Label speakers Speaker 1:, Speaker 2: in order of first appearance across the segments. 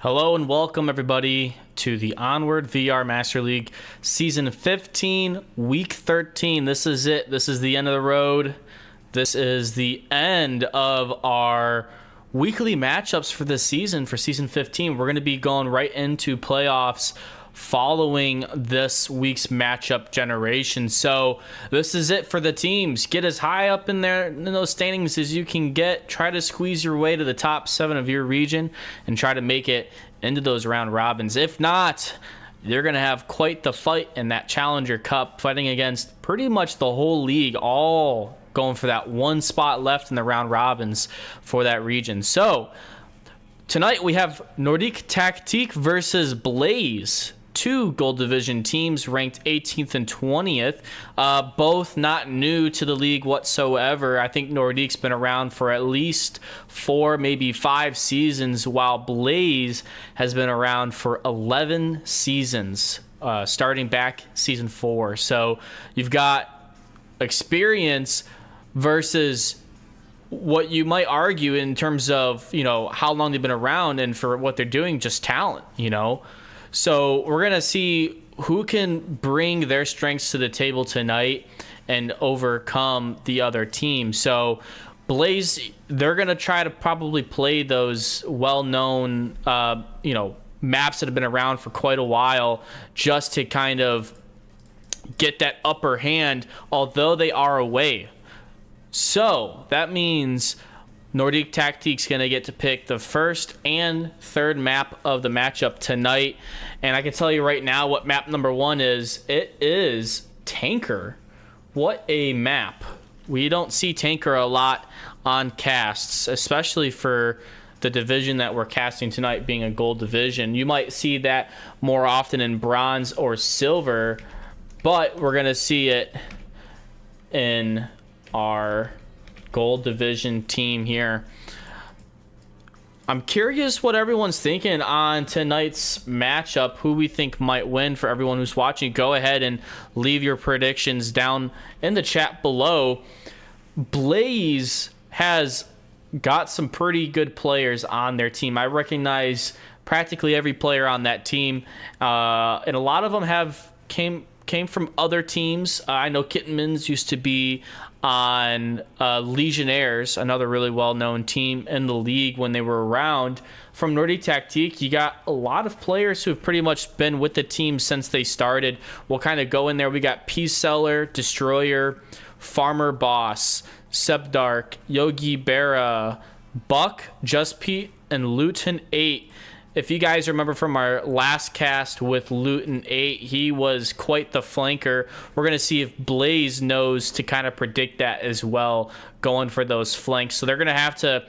Speaker 1: Hello and welcome everybody to the Onward VR Master League Season 15, Week 13. This is it. This is the end of the road. This is the end of our weekly matchups for this season, for Season 15. We're going to be going right into playoffs following this week's matchup generation. So this is it for the teams. Get as high up in there in those standings as you can get. Try to squeeze your way to the top 7 of your region and try to make it into those round robins. If not, you're going to have quite the fight in that Challenger Cup, fighting against pretty much the whole league, all going for that one spot left in the round robins for that region. So tonight we have Nordique Tactique versus Blaze. Two Gold Division teams ranked 18th and 20th, both not new to the league whatsoever. I think Nordique's been around for at least 4, maybe 5 seasons, while Blaze has been around for 11 seasons, starting back Season 4. So you've got experience versus what you might argue in terms of, how long they've been around, and for what they're doing, just talent, So we're going to see who can bring their strengths to the table tonight and overcome the other team. So Blaze, they're going to try to probably play those well-known, maps that have been around for quite a while, just to kind of get that upper hand, although they are away. So that means Nordique Tactique's going to get to pick the first and third map of the matchup tonight. And I can tell you right now what map number 1 is. It is Tanker. What a map. We don't see Tanker a lot on casts, especially for the division that we're casting tonight being a gold division. You might see that more often in bronze or silver, but we're going to see it in our gold division team here. I'm curious what everyone's thinking on tonight's matchup, who we think might win. For everyone who's watching, go ahead and leave your predictions down in the chat below. Blaze has got some pretty good players on their team. I recognize practically every player on that team, and a lot of them came from other teams. I know Kittenmans used to be on Legionnaires, another really well-known team in the league when they were around. From Nordique Tactique, you got a lot of players who have pretty much been with the team since they started. We'll kind of go in there. We got Peace Seller, Destroyer, Farmer Boss, Sebdark, Yogi Berra, Buck, Just Pete, and Luton 8. If you guys remember from our last cast with Luton 8, he was quite the flanker. We're going to see if Blaze knows to kind of predict that as well, going for those flanks. So they're going to have to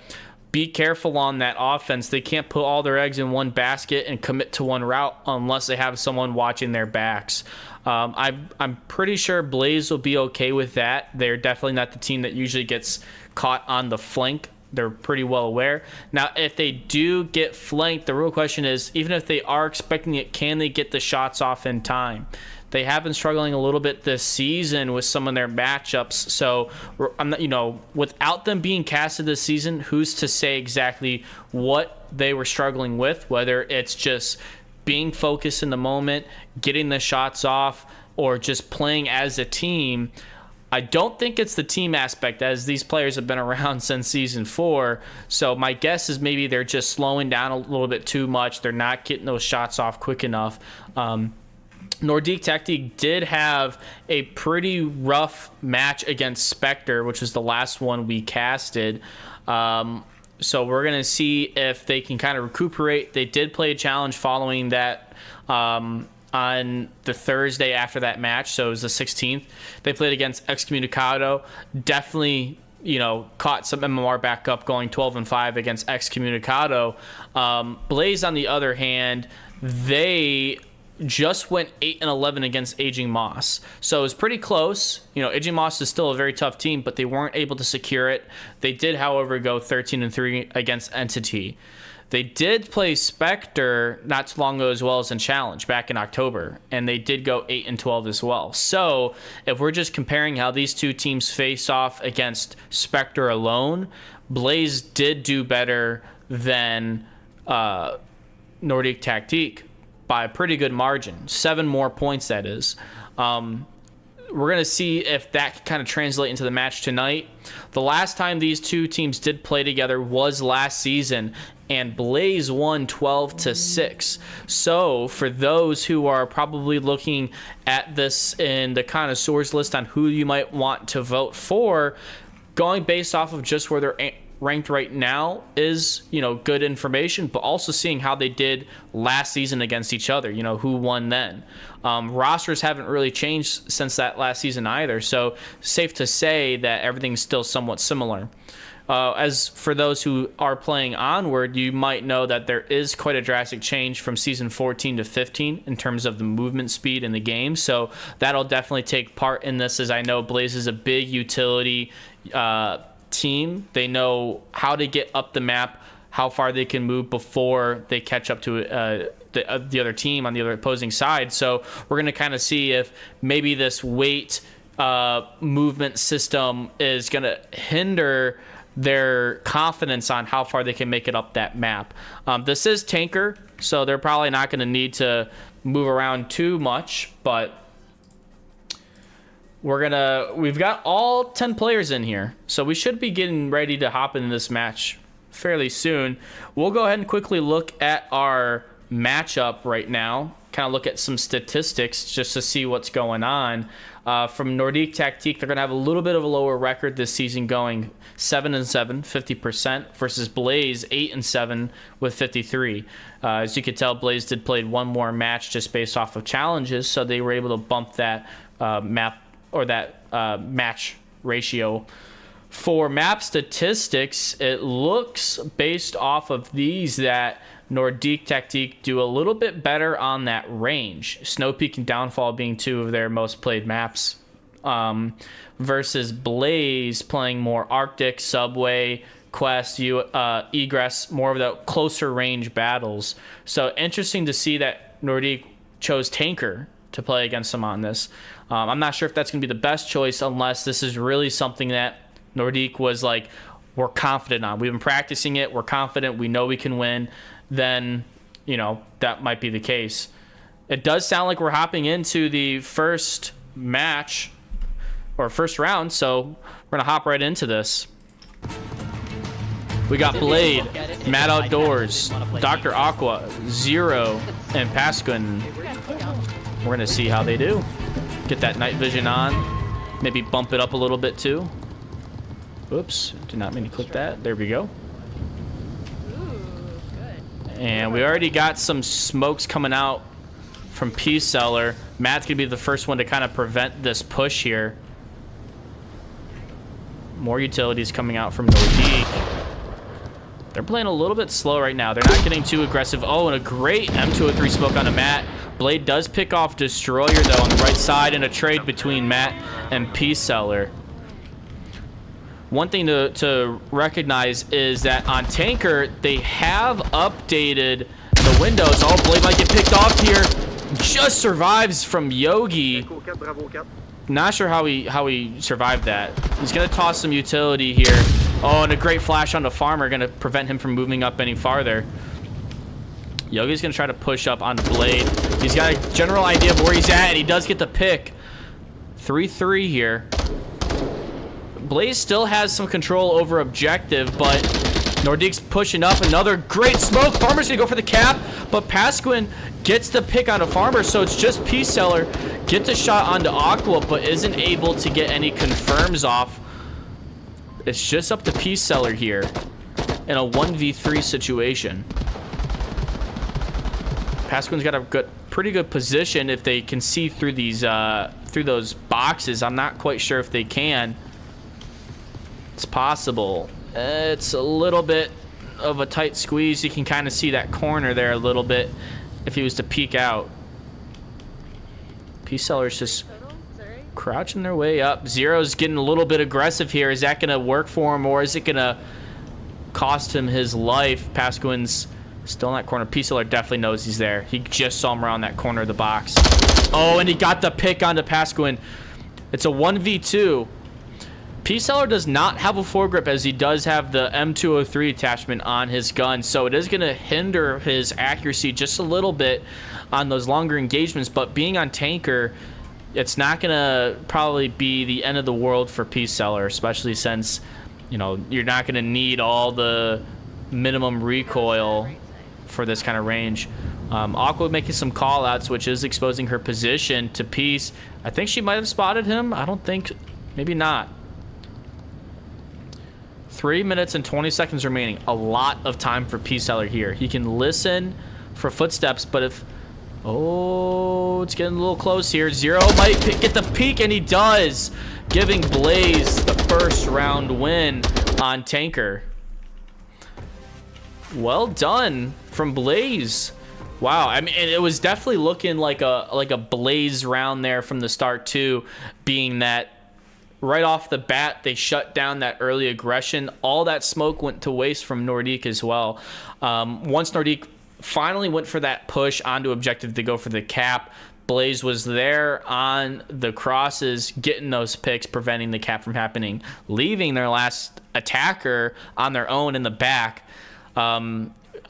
Speaker 1: be careful on that offense. They can't put all their eggs in one basket and commit to one route unless they have someone watching their backs. I'm pretty sure Blaze will be okay with that. They're definitely not the team that usually gets caught on the flank. They're pretty well aware. Now, if they do get flanked, the real question is, even if they are expecting it, can they get the shots off in time? They have been struggling a little bit this season with some of their matchups. So, I'm not, without them being casted this season, who's to say exactly what they were struggling with? Whether it's just being focused in the moment, getting the shots off, or just playing as a team. I don't think it's the team aspect, as these players have been around since Season 4. So my guess is maybe they're just slowing down a little bit too much. They're not getting those shots off quick enough. Nordique Tactique did have a pretty rough match against Spectre, which was the last one we casted. So we're going to see if they can kind of recuperate. They did play a challenge following that on the Thursday after that match, so it was the 16th. They played against Excommunicado. Definitely, caught some MMR back up, going 12-5 against Excommunicado. Blaze, on the other hand, they just went 8-11 against Aging Moss. So it was pretty close. Aging Moss is still a very tough team, but they weren't able to secure it. They did, however, go 13-3 against Entity. They did play Spectre not too long ago as well as in Challenge back in October, and they did go 8-12 as well. So if we're just comparing how these two teams face off against Spectre alone, Blaze did do better than Nordique Tactique by a pretty good margin. 7 more points, that is. We're going to see if that can kind of translate into the match tonight. The last time these two teams did play together was last season, and Blaze won 12-6. So for those who are probably looking at this in the connoisseurs list on who you might want to vote for, going based off of just where they're ranked right now is, good information, but also seeing how they did last season against each other, who won then. Rosters haven't really changed since that last season either, so safe to say that everything's still somewhat similar. As for those who are playing Onward, you might know that there is quite a drastic change from season 14 to 15 in terms of the movement speed in the game, so that'll definitely take part in this, as I know Blaze is a big utility team. They know how to get up the map, how far they can move before they catch up to the other team on the other opposing side. So we're going to kind of see if maybe this weight movement system is going to hinder their confidence on how far they can make it up that map. This is Tanker, so they're probably not going to need to move around too much, but we've got all 10 players in here, so we should be getting ready to hop into this match fairly soon. We'll go ahead and quickly look at our matchup right now, kind of look at some statistics just to see what's going on. From Nordique Tactique, they're going to have a little bit of a lower record this season, going 7-7, 50%, versus Blaze 8-7 with 53. As you can tell, Blaze did play one more match just based off of challenges, so they were able to bump that match ratio. For map statistics, it looks based off of these that Nordique Tactique do a little bit better on that range. Snow Peak and Downfall being two of their most played maps, versus Blaze playing more Arctic, Subway, Quest, Egress, more of the closer range battles. So interesting to see that Nordique chose Tanker to play against them on this. I'm not sure if that's going to be the best choice unless this is really something that Nordique was like, we're confident on. We've been practicing it. We're confident. We know we can win. Then, that might be the case. It does sound like we're hopping into the first match or first round, so we're going to hop right into this. We got Blade, Mad Outdoors, Dr. Aqua, Zero, and Pasquin. We're going to see how they do. Get that night vision on. Maybe bump it up a little bit too. Oops, did not mean to click that. There we go. And we already got some smokes coming out from P-Seller. Matt's going to be the first one to kind of prevent this push here. More utilities coming out from Nordique. They're playing a little bit slow right now. They're not getting too aggressive. Oh, and a great M203 smoke onto Matt. Blade does pick off Destroyer, though, on the right side in a trade between Matt and P-Seller. One thing to recognize is that on Tanker, they have updated the windows. Oh, Blade might get picked off here. Just survives from Yogi. Not sure how he survived that. He's going to toss some utility here. Oh, and a great flash onto Farmer, going to prevent him from moving up any farther. Yogi's going to try to push up onto Blade. He's got a general idea of where he's at, and he does get the pick. 3-3 here. Blaze still has some control over objective, but Nordique's pushing up. Another great smoke. Farmer's going to go for the cap, but Pasquin gets the pick onto Farmer, so it's just P-Seller. Gets a shot onto Aqua, but isn't able to get any confirms off. It's just up to P-Seller here in a 1v3 situation. Pasquin's got a pretty good position if they can see through these through those boxes. I'm not quite sure if they can. It's possible. It's a little bit of a tight squeeze. You can kind of see that corner there a little bit if he was to peek out. P-Seller's just crouching their way up. Zero's getting a little bit aggressive here. Is that going to work for him, or is it going to cost him his life? Pasquin's still in that corner. P-Seller definitely knows he's there. He just saw him around that corner of the box. Oh, and he got the pick onto Pasquin. It's a 1v2. P-Seller does not have a foregrip, as he does have the M203 attachment on his gun, so it is going to hinder his accuracy just a little bit on those longer engagements. But being on tanker, it's not going to probably be the end of the world for P-Seller, especially since, you know, you're not going to need all the minimum recoil for this kind of range. Aqua making some call outs, which is exposing her position to Peace. I think she might have spotted him. I don't think, maybe not. 3 minutes and 20 seconds remaining. A lot of time for P-Seller here. He can listen for footsteps, but if... Oh, it's getting a little close here. Zero might get the peek, and he does, giving Blaze the first round win on tanker. Well done from Blaze. Wow, I mean, it was definitely looking like a Blaze round there from the start too, being that right off the bat, they shut down that early aggression. All that smoke went to waste from Nordique as well. Once Nordique finally went for that push onto objective to go for the cap, Blaze was there on the crosses, getting those picks, preventing the cap from happening, leaving their last attacker on their own in the back. I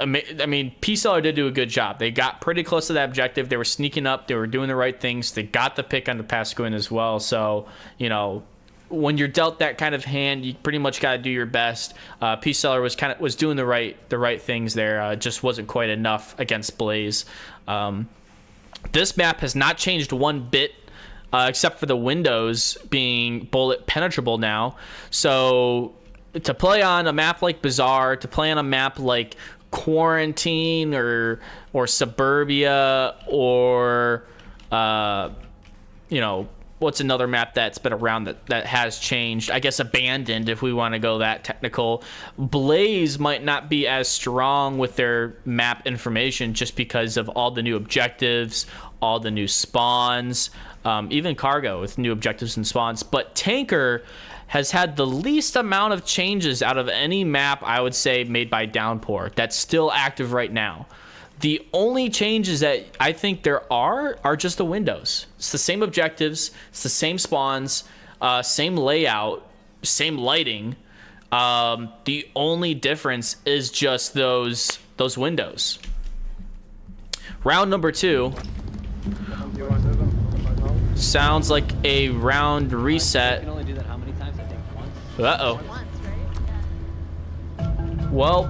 Speaker 1: mean, P-Seller did do a good job. They got pretty close to that objective. They were sneaking up. They were doing the right things. They got the pick on the Pasquin as well. So, you know, when you're dealt that kind of hand, you pretty much got to do your best. P-Seller was doing the right things there. Just wasn't quite enough against Blaze. This map has not changed one bit, except for the windows being bullet penetrable now. So to play on a map like Bazaar, to play on a map like Quarantine or Suburbia, or you know, what's another map that's been around that has changed? I guess Abandoned, if we want to go that technical. Blaze might not be as strong with their map information just because of all the new objectives, all the new spawns, even Cargo with new objectives and spawns. But Tanker has had the least amount of changes out of any map, I would say, made by Downpour that's still active right now. The only changes that I think there are just the windows. It's the same objectives, it's the same spawns, same layout, same lighting. The only difference is just those windows. Round number 2 sounds like a round reset.
Speaker 2: You can only do that how many times? I think once.
Speaker 1: Uh-oh. Well,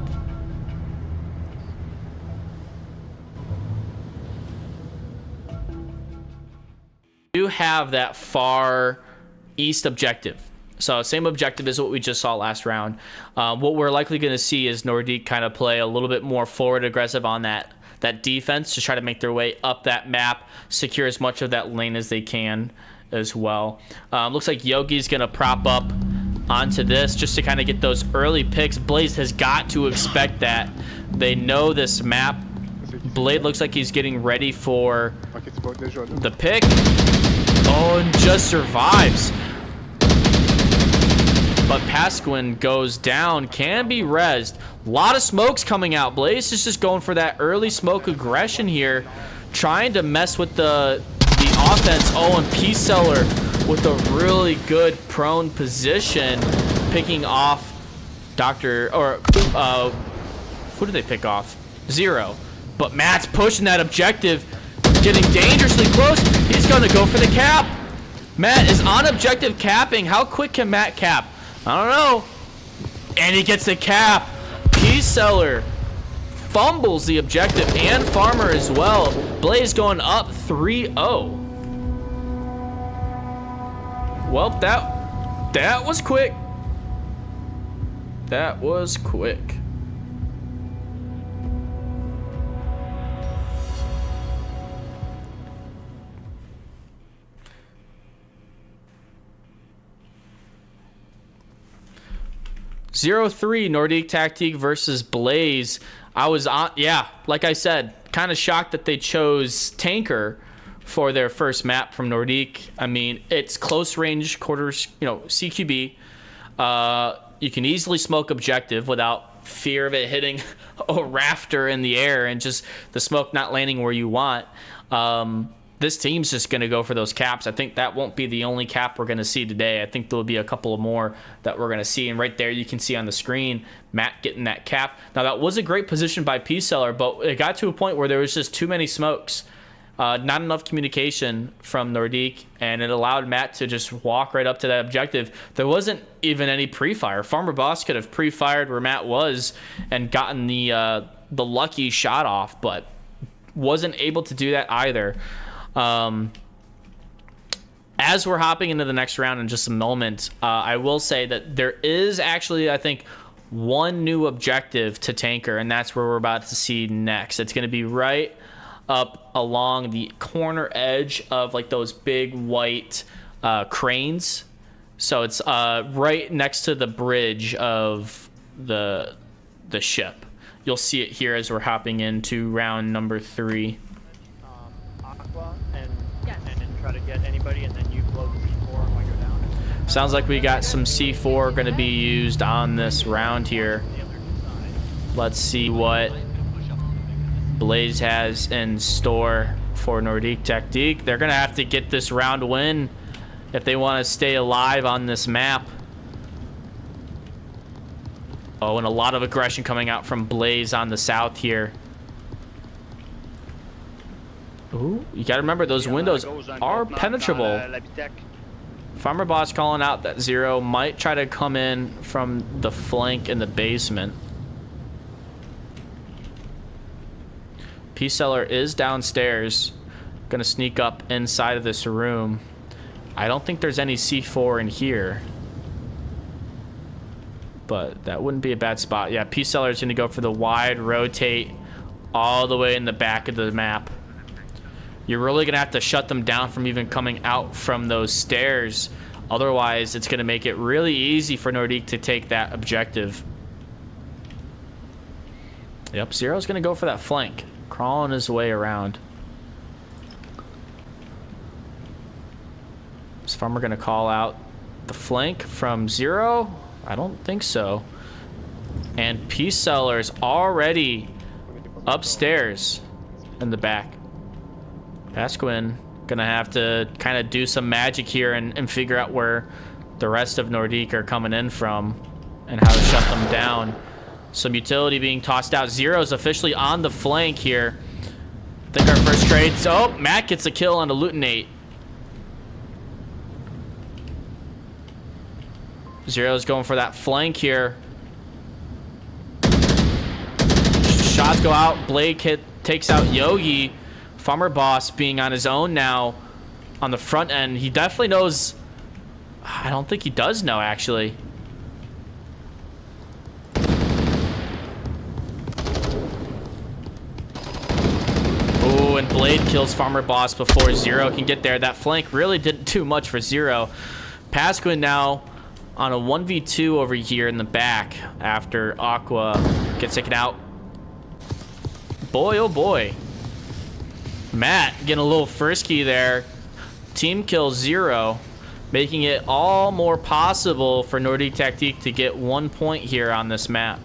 Speaker 1: do have that far east objective. So same objective as what we just saw last round. What we're likely going to see is Nordique kind of play a little bit more forward aggressive on that defense to try to make their way up that map, secure as much of that lane as they can as well. Looks like Yogi's going to prop up onto this just to kind of get those early picks. Blaze has got to expect that. They know this map. Blade looks like he's getting ready for the pick. Oh, and just survives. But Pasquin goes down, can be rezzed. A lot of smokes coming out. Blaze is just going for that early smoke aggression here, trying to mess with the offense. Oh, and P-Seller with a really good prone position, picking off who did they pick off? Zero. But Matt's pushing that objective, getting dangerously close. He's going to go for the cap. Matt is on objective capping. How quick can Matt cap? I don't know. And he gets the cap. P-Seller fumbles the objective, and Farmer as well. Blaze going up 3-0. Well, that was quick. That was quick. (0-3) Nordique Tactique versus Blaze. I was on, yeah, like I said, kind of shocked that they chose Tanker for their first map from Nordique. I mean, it's close range quarters, you know, CQB. You can easily smoke objective without fear of it hitting a rafter in the air and just the smoke not landing where you want. this team's just going to go for those caps. I think that won't be the only cap we're going to see today. I think there'll be a couple of more that we're going to see. And right there, you can see on the screen, Matt getting that cap. Now, that was a great position by P-Seller, but it got to a point where there was just too many smokes. Not enough communication from Nordique, and it allowed Matt to just walk right up to that objective. There wasn't even any pre-fire. Farmer Boss could have pre-fired where Matt was and gotten the lucky shot off, but wasn't able to do that either. As we're hopping into the next round in just a moment, I will say that there is actually, I think, one new objective to Tanker, and that's where we're about to see next. It's going to be right up along the corner edge of like those big white cranes. So it's right next to the bridge of the ship. You'll see it here as we're hopping into round number 3.
Speaker 2: Aqua and try to get anybody, and then you blow the C4 while you're down.
Speaker 1: Sounds like we got some C4 going to be used on this round here. Let's see what Blaze has in store for Nordique Tactique. They're going to have to get this round win if they want to stay alive on this map. Oh, and a lot of aggression coming out from Blaze on the south here. Ooh, you got to remember, those windows are penetrable. Farmer Boss calling out that Zero might try to come in from the flank in the basement. P-Seller is downstairs. Gonna sneak up inside of this room. I don't think there's any C4 in here, but that wouldn't be a bad spot. Yeah, P-Seller is gonna go for the wide rotate all the way in the back of the map. You're really gonna have to shut them down from even coming out from those stairs. Otherwise, it's gonna make it really easy for Nordique to take that objective. Yep, Zero's gonna go for that flank, crawling his way around. Is Farmer gonna call out the flank from Zero? I don't think so. And P-Seller's already upstairs in the back. Pasquin gonna have to kind of do some magic here and figure out where the rest of Nordique are coming in from and how to shut them down. Some utility being tossed out. Zero's officially on the flank here. I think our first trade. Oh, Matt gets a kill on a Lutinate. Zero's going for that flank here. Shots go out. Blade takes out Yogi. Farmer Boss being on his own now on the front end. He definitely knows. I don't think he does know, actually. Ooh, and Blade kills Farmer Boss before Zero can get there. That flank really didn't do much for Zero. Pasquin now on a 1v2 over here in the back after Aqua gets taken out. Boy, oh boy. Matt getting a little frisky there. Team kill Zero, making it all more possible for Nordique Tactique to get 1 point here on this map.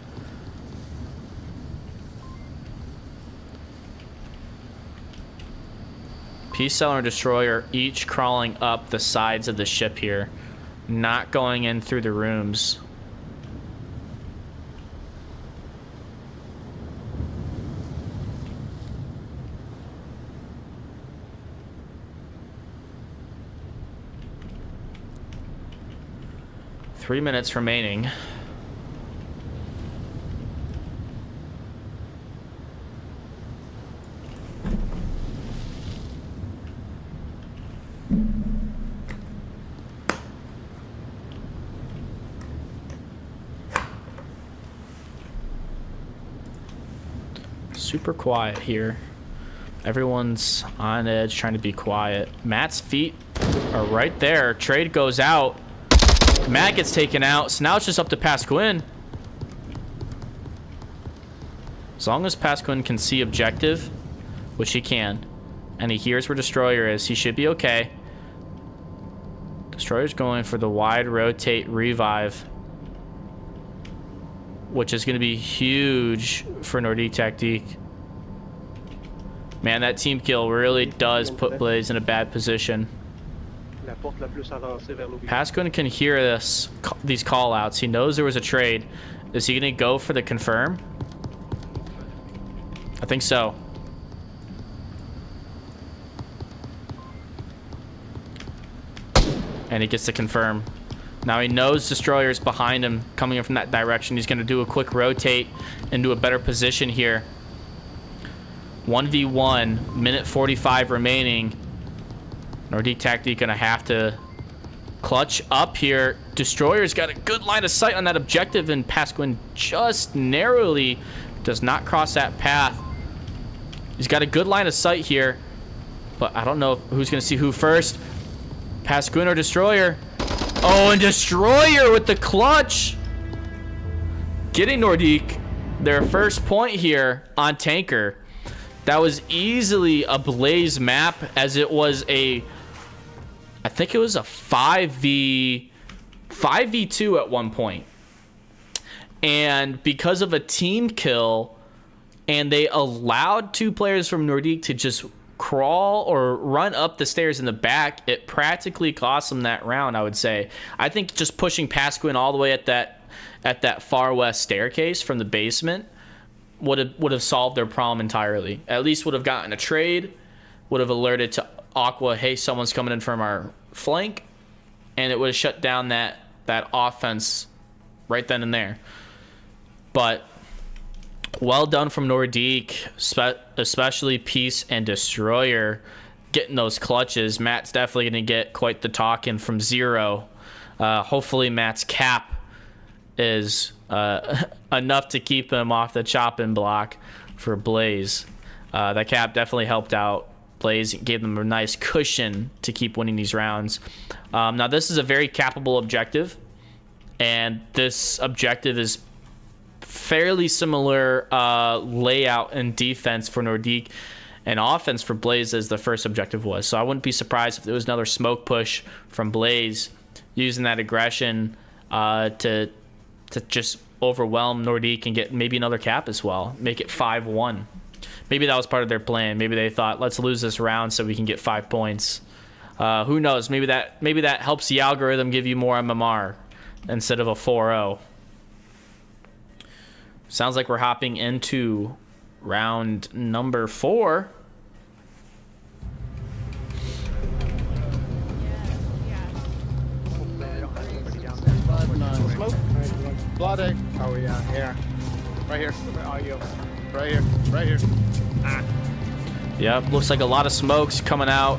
Speaker 1: P-Seller and Destroyer each crawling up the sides of the ship here, not going in through the rooms. Three minutes remaining. Super quiet here. Everyone's on edge trying to be quiet. Matt's feet are right there. Trade goes out. Matt gets taken out, so now it's just up to Pasquin. As long as Pasquin can see objective, which he can, and he hears where Destroyer is, he should be okay. Destroyer's going for the wide rotate revive, which is going to be huge for Nordique Tactique. Man, that team kill really does put Blaze in a bad position. Pasquin can hear these call outs. He knows there was a trade. Is he going to go for the confirm? I think so. And he gets to confirm. Now he knows Destroyer's behind him, coming in from that direction. He's going to do a quick rotate into a better position here. 1v1, minute 45 remaining. Nordique Tactique going to have to clutch up here. Destroyer's got a good line of sight on that objective, and Pasquin just narrowly does not cross that path. He's got a good line of sight here, but I don't know who's going to see who first. Pasquin or Destroyer? Oh, and Destroyer with the clutch. Getting Nordique their first point here on Tanker. That was easily a Blaze map, as it was I think it was a 5v2 at one point. And because of a team kill, and they allowed 2 players from Nordique to just crawl or run up the stairs in the back, it practically cost them that round, I would say. I think just pushing Pasquin all the way at that far west staircase from the basement would have solved their problem entirely. At least would have gotten a trade, would have alerted to Aqua, hey, someone's coming in from our flank, and it would have shut down that offense right then and there. But well done from Nordique, especially Peace and Destroyer, getting those clutches. Matt's definitely going to get quite the talking from Zero. Hopefully Matt's cap is enough to keep him off the chopping block for Blaze. That cap definitely helped out Blaze, gave them a nice cushion to keep winning these rounds. Now this is a very capable objective, and this objective is fairly similar layout and defense for Nordique and offense for Blaze as the first objective was. So I wouldn't be surprised if there was another smoke push from Blaze using that aggression to just overwhelm Nordique and get maybe another cap as well. Make it 5-1. Maybe that was part of their plan. Maybe they thought, let's lose this round so we can get 5 points. Who knows? Maybe that helps the algorithm give you more MMR instead of a 4-0. Sounds like we're hopping into round number 4.
Speaker 3: Smoke. Blood. Oh yeah, here. Right here. Where are you? Right here. Right here.
Speaker 1: Yep, looks like a lot of smokes coming out.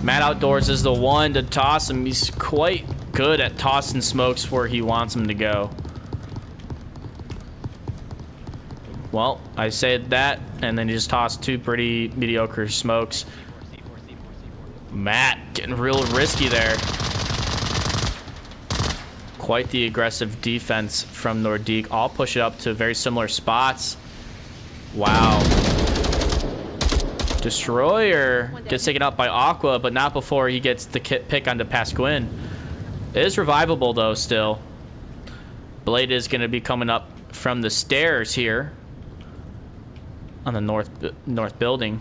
Speaker 1: Matt Outdoors is the one to toss him. He's quite good at tossing smokes where he wants them to go. Well, I said that, and then he just tossed 2 pretty mediocre smokes. Matt getting real risky there. Quite the aggressive defense from Nordique. I'll push it up to very similar spots. Wow. Destroyer gets taken out by Aqua, but not before he gets the pick onto Pasquin. It is revivable, though, still. Blade is going to be coming up from the stairs here on the north building.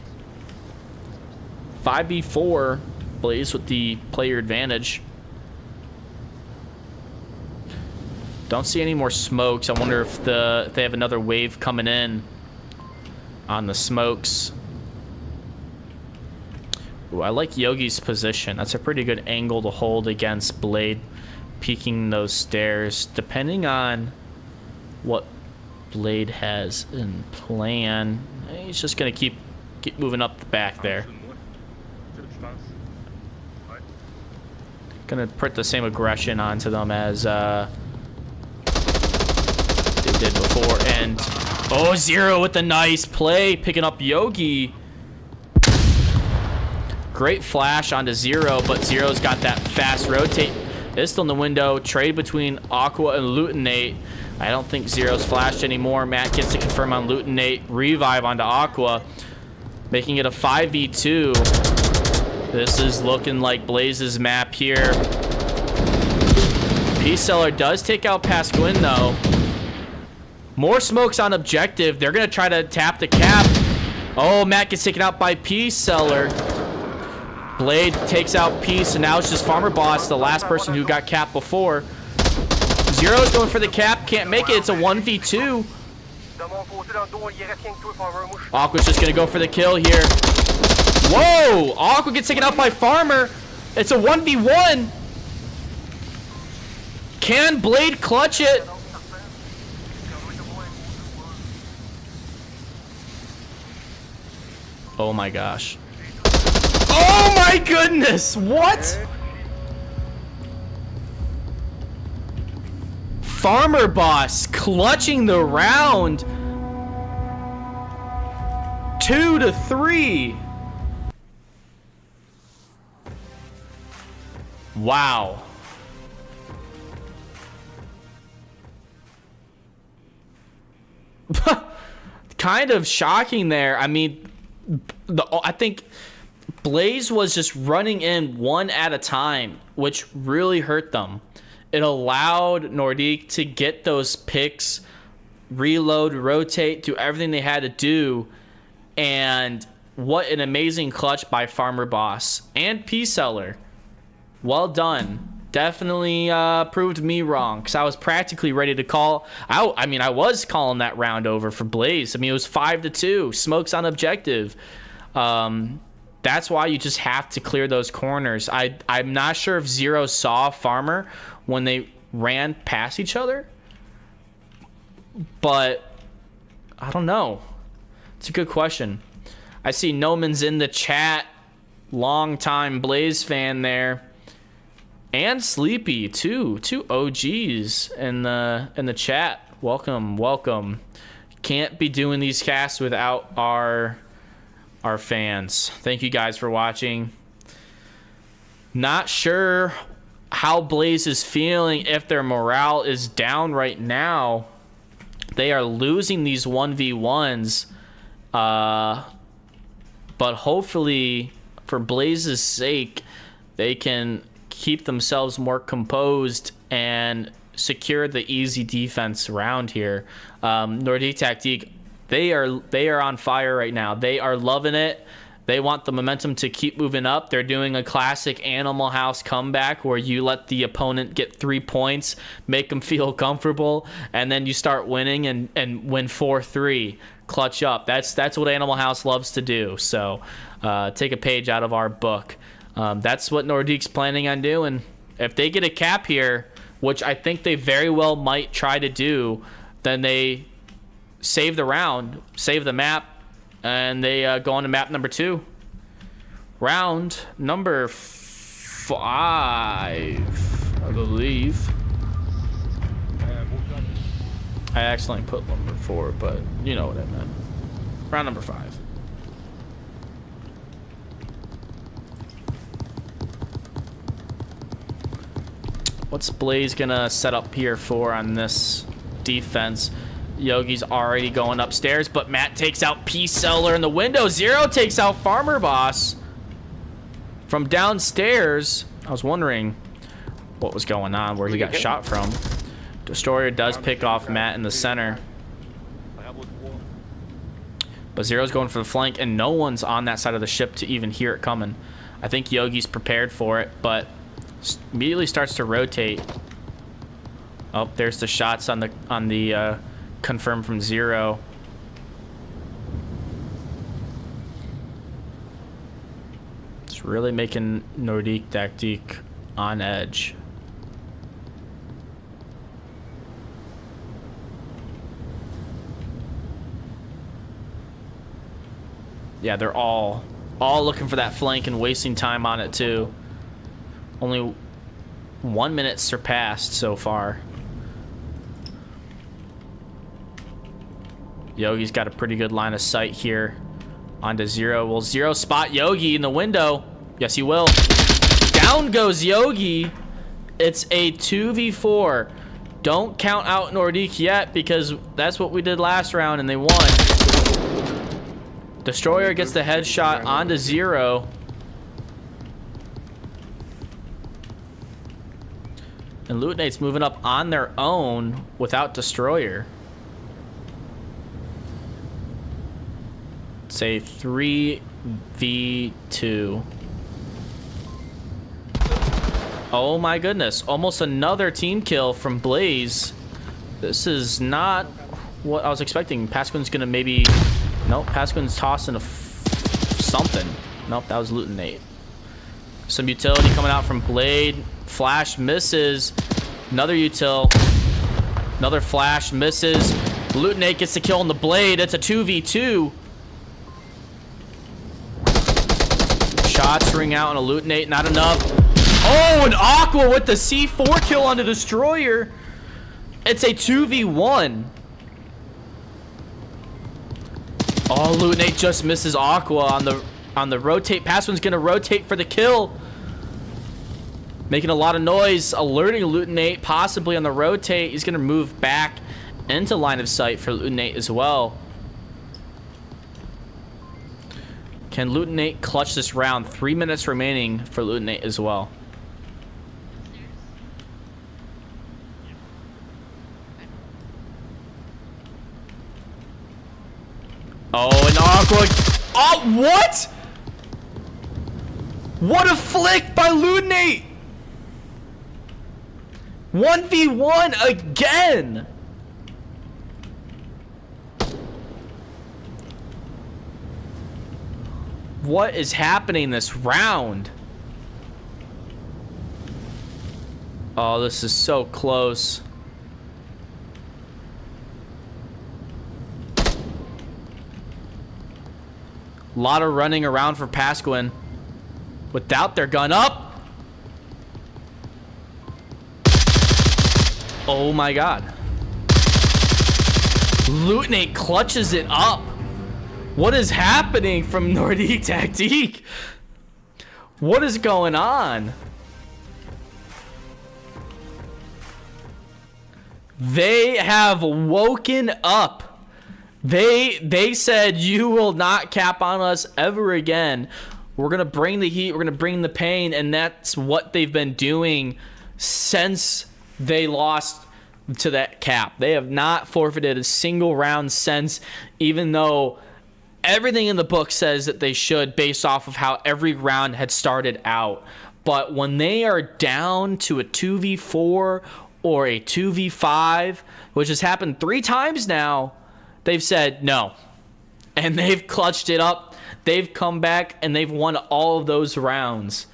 Speaker 1: 5v4, Blaze with the player advantage. Don't see any more smokes. I wonder if they have another wave coming in on the smokes. Ooh, I like Yogi's position. That's a pretty good angle to hold against Blade peeking those stairs. Depending on what Blade has in plan, he's just gonna keep moving up the back there. Gonna put the same aggression onto them as they did before. And oh, Zero with the nice play, picking up Yogi. Great flash onto Zero, but Zero's got that fast rotate. It's still in the window. Trade between Aqua and Lutinate. I don't think Zero's flashed anymore. Matt gets to confirm on Lutinate. Revive onto Aqua, making it a 5v2. This is looking like Blaze's map here. Peace Seller does take out Pasquin, though. More smokes on objective. They're going to try to tap the cap. Oh, Matt gets taken out by Peace Seller. Blade takes out Peace, and now it's just Farmer Boss, the last person who got capped before. Zero's going for the cap, can't make it. It's a 1v2. Aqua's just gonna go for the kill here. Whoa! Aqua gets taken out by Farmer. It's a 1v1. Can Blade clutch it? Oh my gosh. Oh my goodness! What? Farmer Boss clutching the round. 2-3. Wow. Kind of shocking there. I mean, I think Blaze was just running in one at a time, which really hurt them. It allowed Nordique to get those picks, reload, rotate, do everything they had to do. And what an amazing clutch by Farmer Boss and Peace Seller. Well done. Definitely proved me wrong, because I was practically ready to call. I mean, I was calling that round over for Blaze. I mean, it was 5-2. Smokes on objective. That's why you just have to clear those corners. I'm not sure if Zero saw Farmer when they ran past each other, but I don't know. It's a good question. I see Noman's in the chat. Long time Blaze fan there. And Sleepy too. Two OGs in the chat. Welcome, welcome. Can't be doing these casts without our fans. Thank you guys for watching. Not sure how Blaze is feeling, if their morale is down right now. They are losing these 1v1s. But hopefully, for Blaze's sake, they can keep themselves more composed and secure the easy defense round here. Nordique Tactique, they are on fire right now. They are loving it. They want the momentum to keep moving up. They're doing a classic Animal House comeback where you let the opponent get 3 points, make them feel comfortable, and then you start winning and win 4-3. Clutch up. That's what Animal House loves to do. So take a page out of our book. That's what Nordique's planning on doing. If they get a cap here, which I think they very well might try to do, then they save the round, save the map, and they go on to map number 2. Round number 5, I believe. I accidentally put number 4, but you know what I meant. Round number 5. What's Blaze gonna set up here for on this defense? Yogi's already going upstairs, but Matt takes out Peace Seller in the window. Zero takes out Farmer Boss from downstairs. I was wondering what was going on, where he got shot from. Destroyer does pick off Matt in the center. But Zero's going for the flank, and no one's on that side of the ship to even hear it coming. I think Yogi's prepared for it, but immediately starts to rotate. Oh, there's the shots on the confirm from Zero. It's really making Nordique Tactique on edge. Yeah, they're all looking for that flank and wasting time on it too. Only 1 minute surpassed so far. Yogi's got a pretty good line of sight here onto Zero. Will Zero spot Yogi in the window? Yes, he will. Down goes Yogi. It's a 2v4. Don't count out Nordique yet, because that's what we did last round and they won. Destroyer gets the headshot onto Zero. And Lootnate's moving up on their own without Destroyer. say 3v2. Oh my goodness, almost another team kill from Blaze. This is not what I was expecting. Pasquin's gonna maybe... Nope, Pasquin's tossing something. Nope, that was Lutinate. Some utility coming out from Blade. Flash misses. Another util. Another flash misses. Lutinate gets the kill on the Blade. It's a 2v2. Shots ring out on a Lutinate, not enough. Oh, and Aqua with the C4 kill on the Destroyer. It's a 2v1. Oh, Lutinate just misses Aqua on the rotate. Passwin's gonna rotate for the kill. Making a lot of noise, alerting Lutinate, possibly on the rotate. He's gonna move back into line of sight for Lutinate as well. Can Lutinate clutch this round? 3 minutes remaining for Lutinate as well. Oh, and Aqua. Oh, what? What a flick by Lutinate! 1v1 again! What is happening this round? Oh, this is so close. A lot of running around for Pasquin without their gun up. Oh my god. Lutinate clutches it up. What is happening from Nordique Tactique? What is going on? They have woken up. They said, you will not cap on us ever again. We're gonna bring the heat, we're gonna bring the pain, and that's what they've been doing since they lost to that cap. They have not forfeited a single round since, even though everything in the book says that they should based off of how every round had started out. But when they are down to a 2v4 or a 2v5, which has happened 3 times now, they've said no. And they've clutched it up. They've come back and they've won all of those rounds.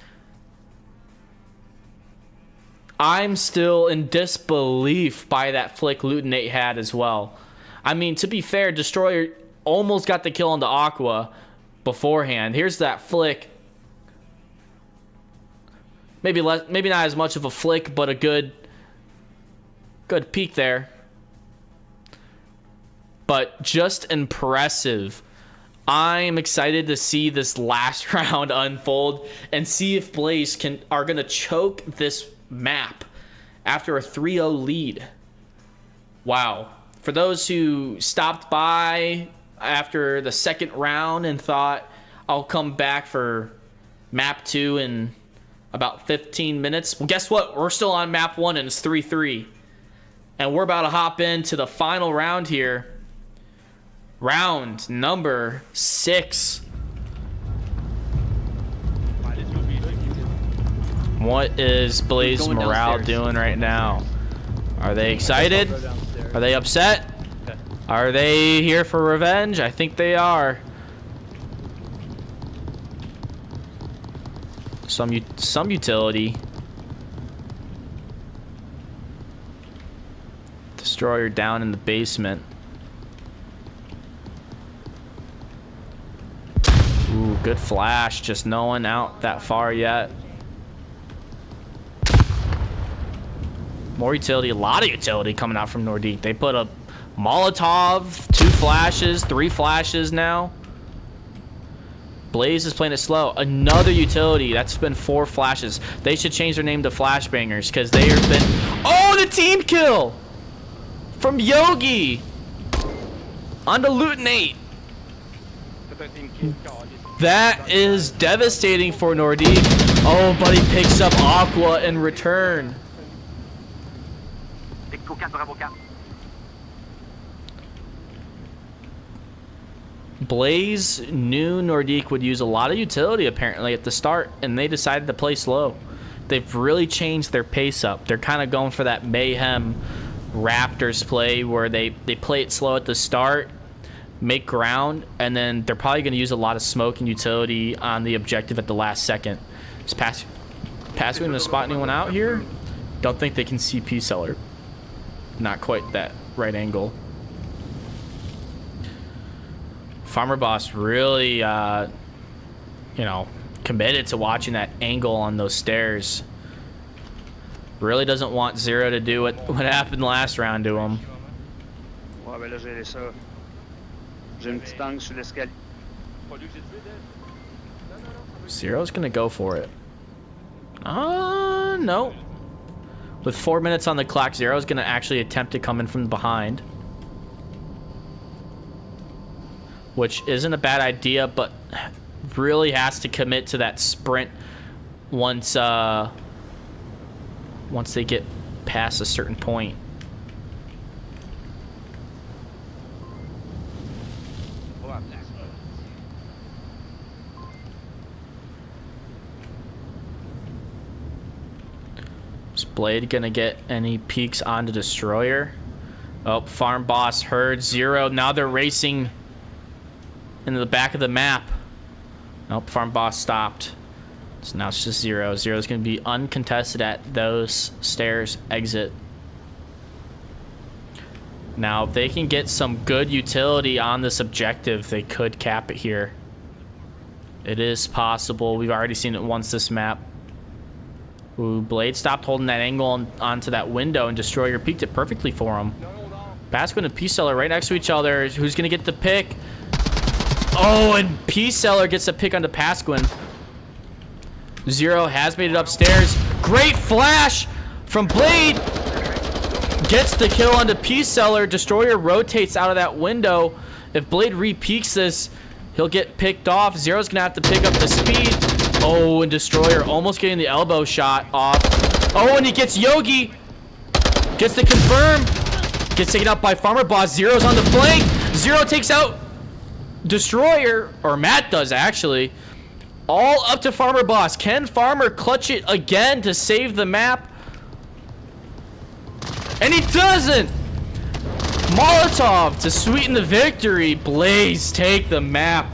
Speaker 1: I'm still in disbelief by that flick Lutinate had as well. I mean, to be fair, Destroyer almost got the kill on the Aqua beforehand. Here's that flick. Maybe not as much of a flick, but a good peek there. But just impressive. I'm excited to see this last round unfold and see if Blaze are gonna choke this map after a 3-0 lead. Wow. For those who stopped by after the second round and thought, I'll come back for map 2 in about 15 minutes. Well, guess what? We're still on map 1 and it's 3-3. And we're about to hop into the final round here. Round number 6. What is Blaze morale doing right now? Are they excited? Are they upset? Are they here for revenge? I think they are. Some utility. Destroyer down in the basement. Ooh, good flash. Just no one out that far yet. More utility. A lot of utility coming out from Nordique. They put a Molotov, 2 flashes, 3 flashes now. Blaze is playing it slow. Another utility. That's been 4 flashes. They should change their name to Flashbangers because they have been... Oh, the team kill! From Yogi! On the Lutinate. That is devastating for Nordique. Oh, but he picks up Aqua in return. Blaze knew Nordique would use a lot of utility apparently at the start, and they decided to play slow. They've really changed their pace up. They're kind of going for that mayhem Raptors play where they play it slow at the start, make ground, and then they're probably going to use a lot of smoke and utility on the objective at the last second. Just passing to spot anyone out here. Don't think they can see P-Seller. Not quite that right angle. Farmer Boss really, you know, committed to watching that angle on those stairs. Really doesn't want Zero to do what happened last round to him.
Speaker 4: Ouais, ben là, j'ai ça. J'ai une petite angle sur l'escalier.
Speaker 1: Zero's gonna go for it. No. With 4 minutes on the clock, Zero's gonna actually attempt to come in from behind. Which isn't a bad idea, but really has to commit to that sprint once they get past a certain point. Is Blade gonna get any peeks onto Destroyer? Oh, Farm Boss heard Zero. Now they're racing into the back of the map. Nope, Farm Boss stopped. So now it's just Zero. Zero's going to be uncontested at those stairs exit. Now, if they can get some good utility on this objective, they could cap it here. It is possible. We've already seen it once this map. Ooh, Blade stopped holding that angle onto that window, and Destroyer peeked it perfectly for him. Basquin and P-Seller right next to each other. Who's going to get the pick? Oh, and P-Seller gets a pick onto Pasquin. Zero has made it upstairs. Great flash from Blade. Gets the kill onto P-Seller. Destroyer rotates out of that window. If Blade re-peeks this, he'll get picked off. Zero's going to have to pick up the speed. Oh, and Destroyer almost getting the elbow shot off. Oh, and he gets Yogi. Gets the confirm. Gets taken out by Farmer Boss. Zero's on the flank. Zero takes out Destroyer, or Matt does actually. All up to Farmer Boss. Can Farmer clutch it again to save the map? And he doesn't! Molotov to sweeten the victory. Blaze take the map.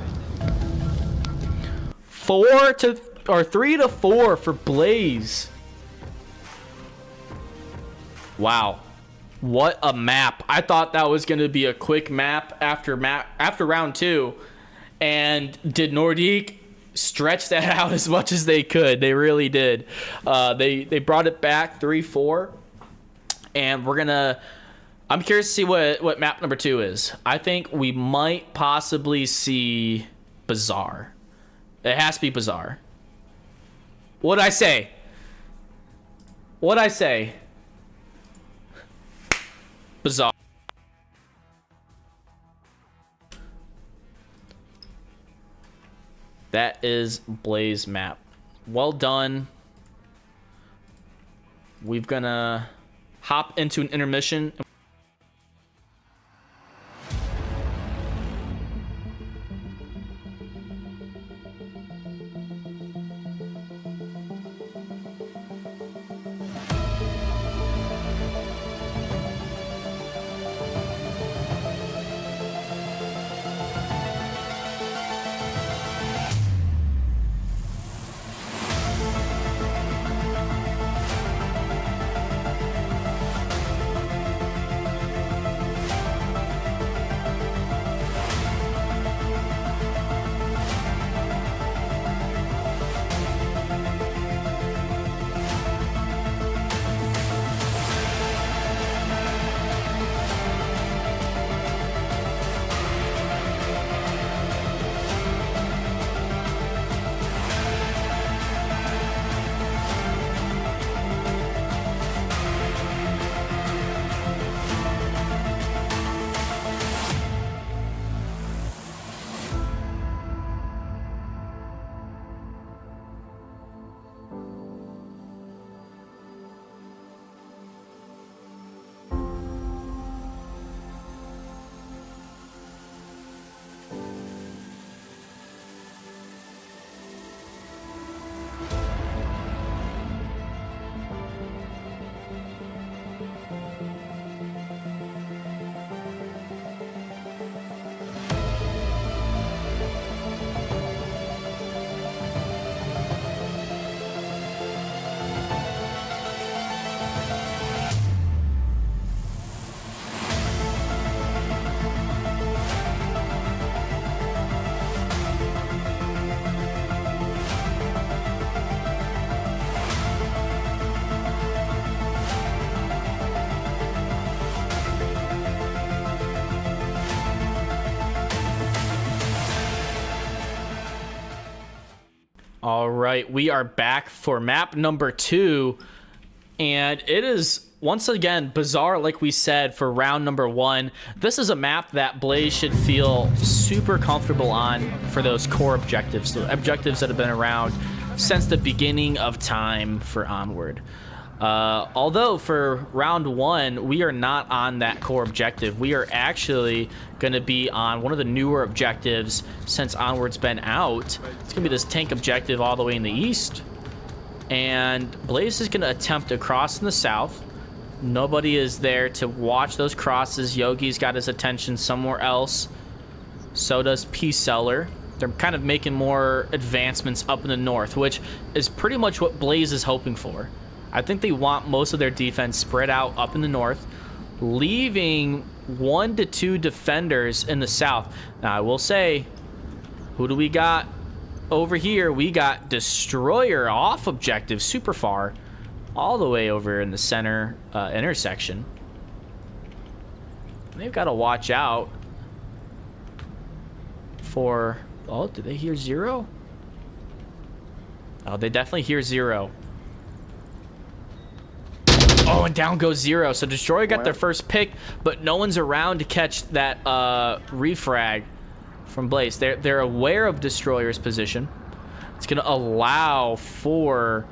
Speaker 1: 3 to 4 for Blaze. Wow. What a map. I thought that was going to be a quick map after round 2. And did Nordique stretch that out as much as they could? They really did. They brought it back 3-4. And I'm curious to see what map number 2 is. I think we might possibly see Bazaar. It has to be Bazaar. What'd I say? Bazaar. That is Blaze map. Well done. We're gonna hop into an intermission. All right, we are back for map number 2, and it is once again bizarre, like we said, for round number 1. This is a map that Blaze should feel super comfortable on for those core objectives, the objectives that have been around since the beginning of time for Onward. Although for round 1, we are not on that core objective. We are actually going to be on one of the newer objectives since Onward's been out. It's going to be this tank objective all the way in the east. And Blaze is going to attempt to cross in the south. Nobody is there to watch those crosses. Yogi's got his attention somewhere else. So does P-Seller. They're kind of making more advancements up in the north, which is pretty much what Blaze is hoping for. I think they want most of their defense spread out up in the north, leaving 1 to 2 defenders in the south. Now, I will say, who do we got over here? We got Destroyer off objective super far, all the way over in the center intersection. They've got to watch out for... Oh, did they hear 0? Oh, they definitely hear 0. Oh, and down goes 0. So Destroyer got their first pick, but no one's around to catch that refrag from Blaze. They're aware of Destroyer's position. It's going to allow for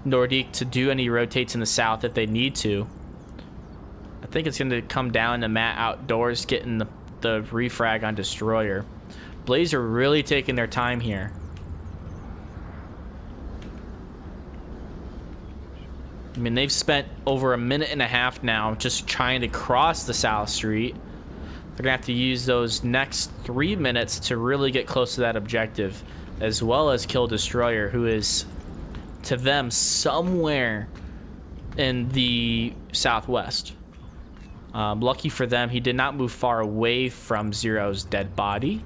Speaker 1: Nordique to do any rotates in the south if they need to. I think it's going to come down to Matt outdoors getting the refrag on Destroyer. Blaze are really taking their time here. I mean, they've spent over 1.5 minutes now just trying to cross the South Street. They're going to have to use those next 3 minutes to really get close to that objective, as well as kill Destroyer, who is, to them, somewhere in the southwest. Lucky for them, he did not move far away from Zero's dead body.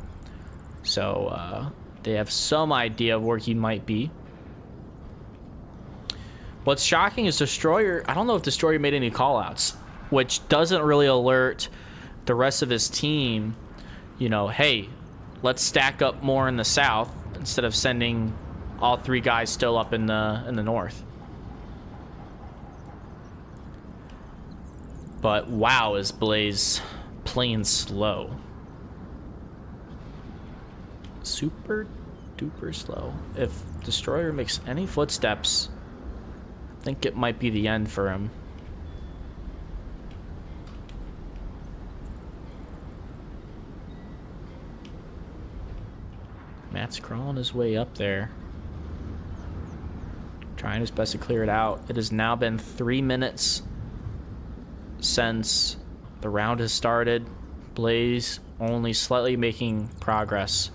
Speaker 1: So they have some idea of where he might be. What's shocking is Destroyer, I don't know if Destroyer made any callouts, which doesn't really alert the rest of his team, you know, hey, let's stack up more in the south instead of sending all 3 guys still up in the north. But wow, is Blaze playing slow. Super duper slow. If Destroyer makes any footsteps, I think it might be the end for him. Matt's crawling his way up there, trying his best to clear it out. It has now been 3 minutes since the round has started. Blaze only slightly making progress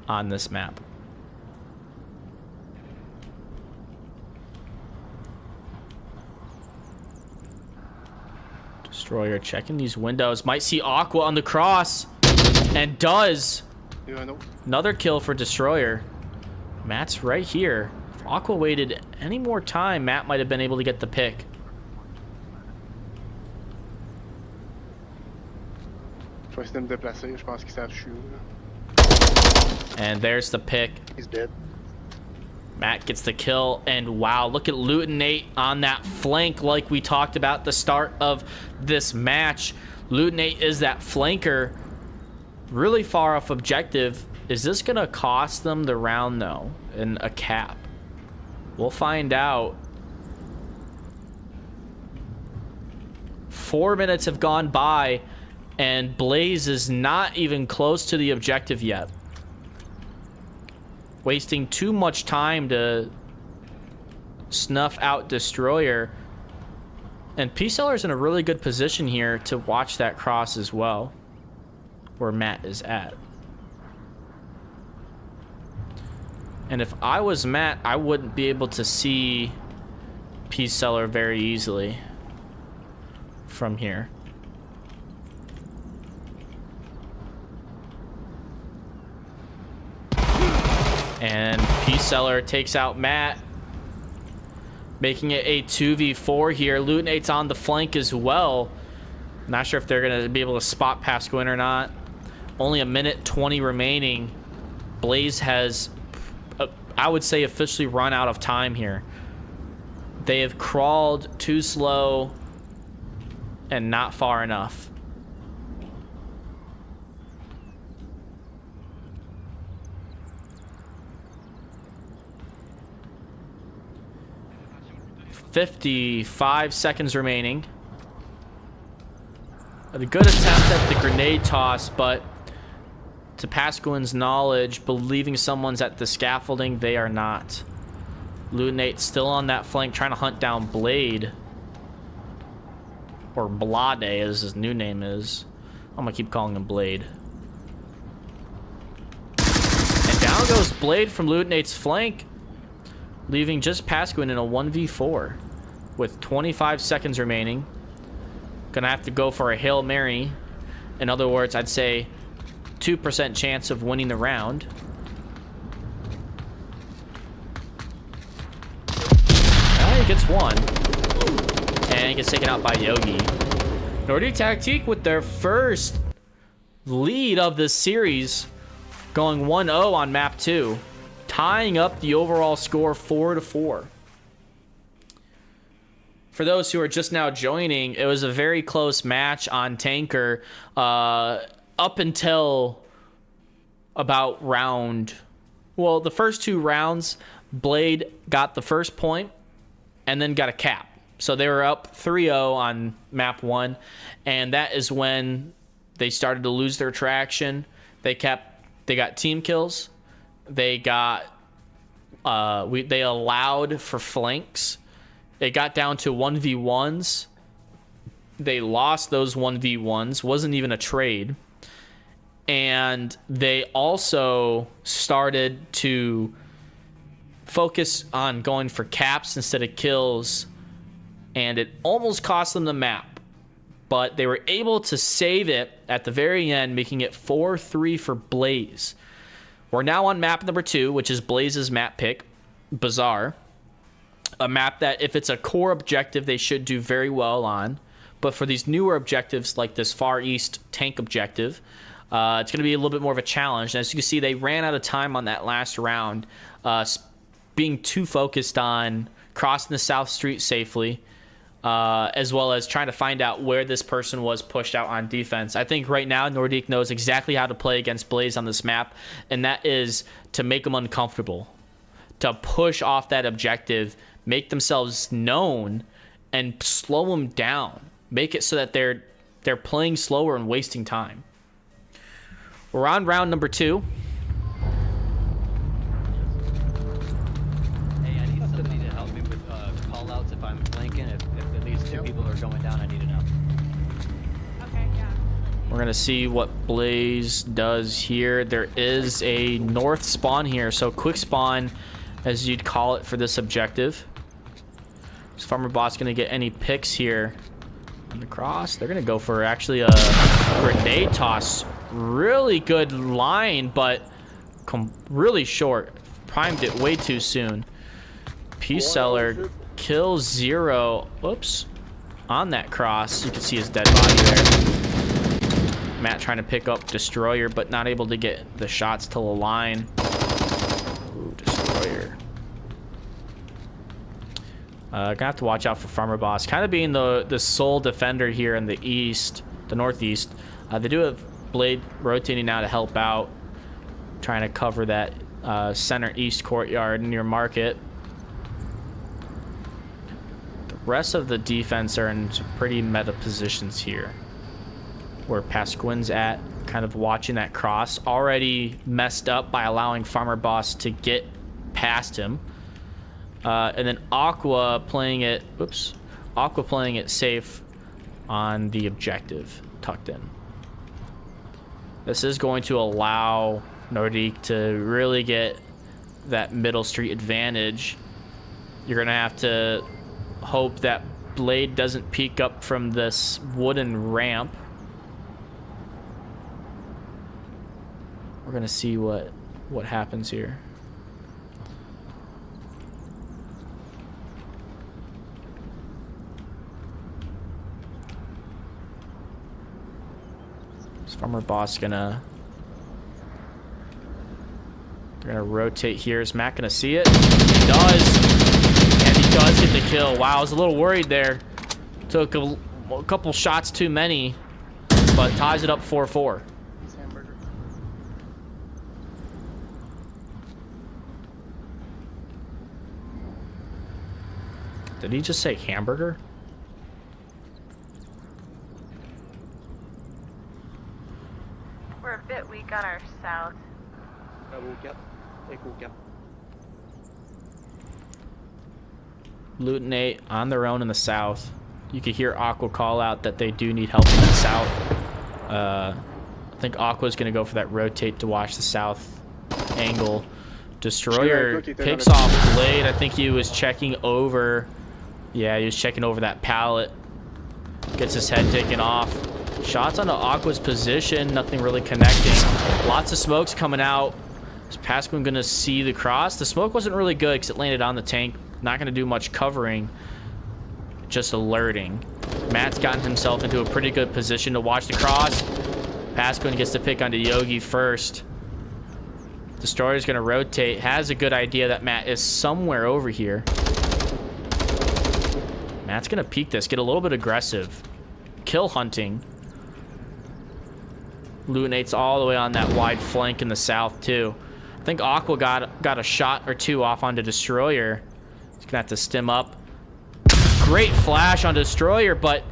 Speaker 1: on this map. Destroyer checking these windows. Might see Aqua on the cross. And does. Another kill for Destroyer. Matt's right here. If Aqua waited any more time, Matt might have been able to get the pick. And there's the pick.
Speaker 3: He's dead.
Speaker 1: Matt gets the kill, and wow, look at Lutinate on that flank like we talked about at the start of this match. Lutinate is that flanker, really far off objective. Is this gonna cost them the round though, in a cap? We'll find out. 4 minutes have gone by, and Blaze is not even close to the objective yet. Wasting too much time to snuff out Destroyer. And P-Seller's in a really good position here to watch that cross as well, where Matt is at. And if I was Matt, I wouldn't be able to see P-Seller very easily from here. And P-Seller takes out Matt, making it a 2v4 here. Lutinate's on the flank as well. Not sure if they're going to be able to spot Pasquin or not. Only 1:20 remaining. Blaze has I would say, officially run out of time here. They have crawled too slow and not far enough. "55 seconds remaining." A good attempt at the grenade toss, but to Pasquin's knowledge, believing someone's at the scaffolding, they are not. Lutinate still on that flank, trying to hunt down Blade. Or Blade, as his new name is. I'm gonna keep calling him Blade. And down goes Blade from Lutinate's flank, leaving just Pasquin in a 1v4 with 25 seconds remaining. Gonna have to go for a Hail Mary. In other words, I'd say 2% chance of winning the round. He gets one. And he gets taken out by Yogi. Nordique Tactique with their first lead of this series, going 1-0 on map 2, tying up the overall score 4-4. For those who are just now joining, it was a very close match on Tanker up until about the first 2 rounds. Blade got the first point and then got a cap. So they were up 3-0 on map 1, and that is when they started to lose their traction. They got team kills. They got they allowed for flanks. They got down to 1v1s. They lost those 1v1s. Wasn't even a trade. And they also started to focus on going for caps instead of kills. And it almost cost them the map. But they were able to save it at the very end, making it 4-3 for Blaze. We're now on map number 2, which is Blaze's map pick, Bazaar. A map that, if it's a core objective, they should do very well on. But for these newer objectives, like this Far East tank objective, it's going to be a little bit more of a challenge. And as you can see, they ran out of time on that last round, being too focused on crossing the South Street safely, as well as trying to find out where this person was pushed out on defense. I think right now Nordique knows exactly how to play against Blaze on this map, and that is to make them uncomfortable, to push off that objective, make themselves known, and slow them down. Make it so that they're playing slower and wasting time. We're on round number 2.
Speaker 5: Hey, I need somebody to help me with call-outs if I'm flanking. If at least 2 people are going down, I need to know.
Speaker 6: Okay, yeah.
Speaker 1: We're going to see what Blaze does here. There is a north spawn here, so quick spawn, as you'd call it, for this objective. Is Farmer Boss going to get any picks here on the cross? They're going to go for actually a grenade toss. Really good line, but really short. Primed it way too soon. Peace Seller kills 0. Oops. On that cross, you can see his dead body there. Matt trying to pick up Destroyer, but not able to get the shots to the line. Ooh, Destroyer. Gonna have to watch out for Farmer Boss. Kind of being the sole defender here in the east, the northeast. They do have Blade rotating now to help out, trying to cover that center east courtyard near Market. The rest of the defense are in some pretty meta positions here, where Pasquin's at, kind of watching that cross. Already messed up by allowing Farmer Boss to get past him. And then Aqua playing it safe on the objective, tucked in. This is going to allow Nordique to really get that middle street advantage. You're going to have to hope that Blade doesn't peek up from this wooden ramp. We're going to see what happens here. Is Farmer Boss gonna They're gonna rotate here. Is Matt gonna see it? He does. And he does get the kill. Wow, I was a little worried there. Took a couple shots too many, but ties it up 4-4.
Speaker 3: Hamburger.
Speaker 1: Did he just say hamburger?
Speaker 6: We're a bit weak on our south.
Speaker 1: Lutenate on their own in the south. You could hear Aqua call out that they do need help in the south. I think Aqua's going to go for that rotate to watch the south angle. Destroyer picks off Blade. I think he was checking over. Yeah, he was checking over that pallet. Gets his head taken off. Shots onto Aqua's position. Nothing really connecting. Lots of smokes coming out. Is Pasquin going to see the cross? The smoke wasn't really good because it landed on the tank. Not going to do much covering. Just alerting. Matt's gotten himself into a pretty good position to watch the cross. Pasquin gets to pick onto Yogi first. Destroyer's going to rotate. Has a good idea that Matt is somewhere over here. Matt's going to peek this. Get a little bit aggressive. Kill hunting. Lutenate's all the way on that wide flank in the south, too. I think Aqua got a shot or two off onto Destroyer. He's going to have to stim up. Great flash on Destroyer, but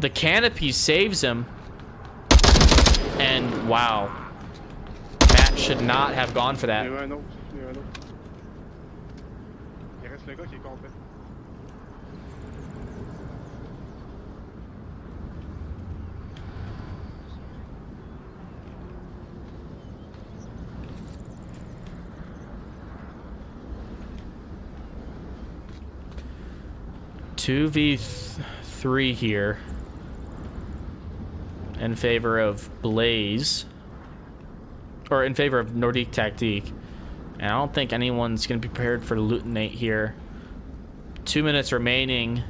Speaker 1: the canopy saves him. And wow. Matt should not have gone for that. Two v3 here in favor of Blaze, or in favor of Nordique Tactique, and I don't think anyone's going to be prepared for Lutenate here. 2 minutes remaining.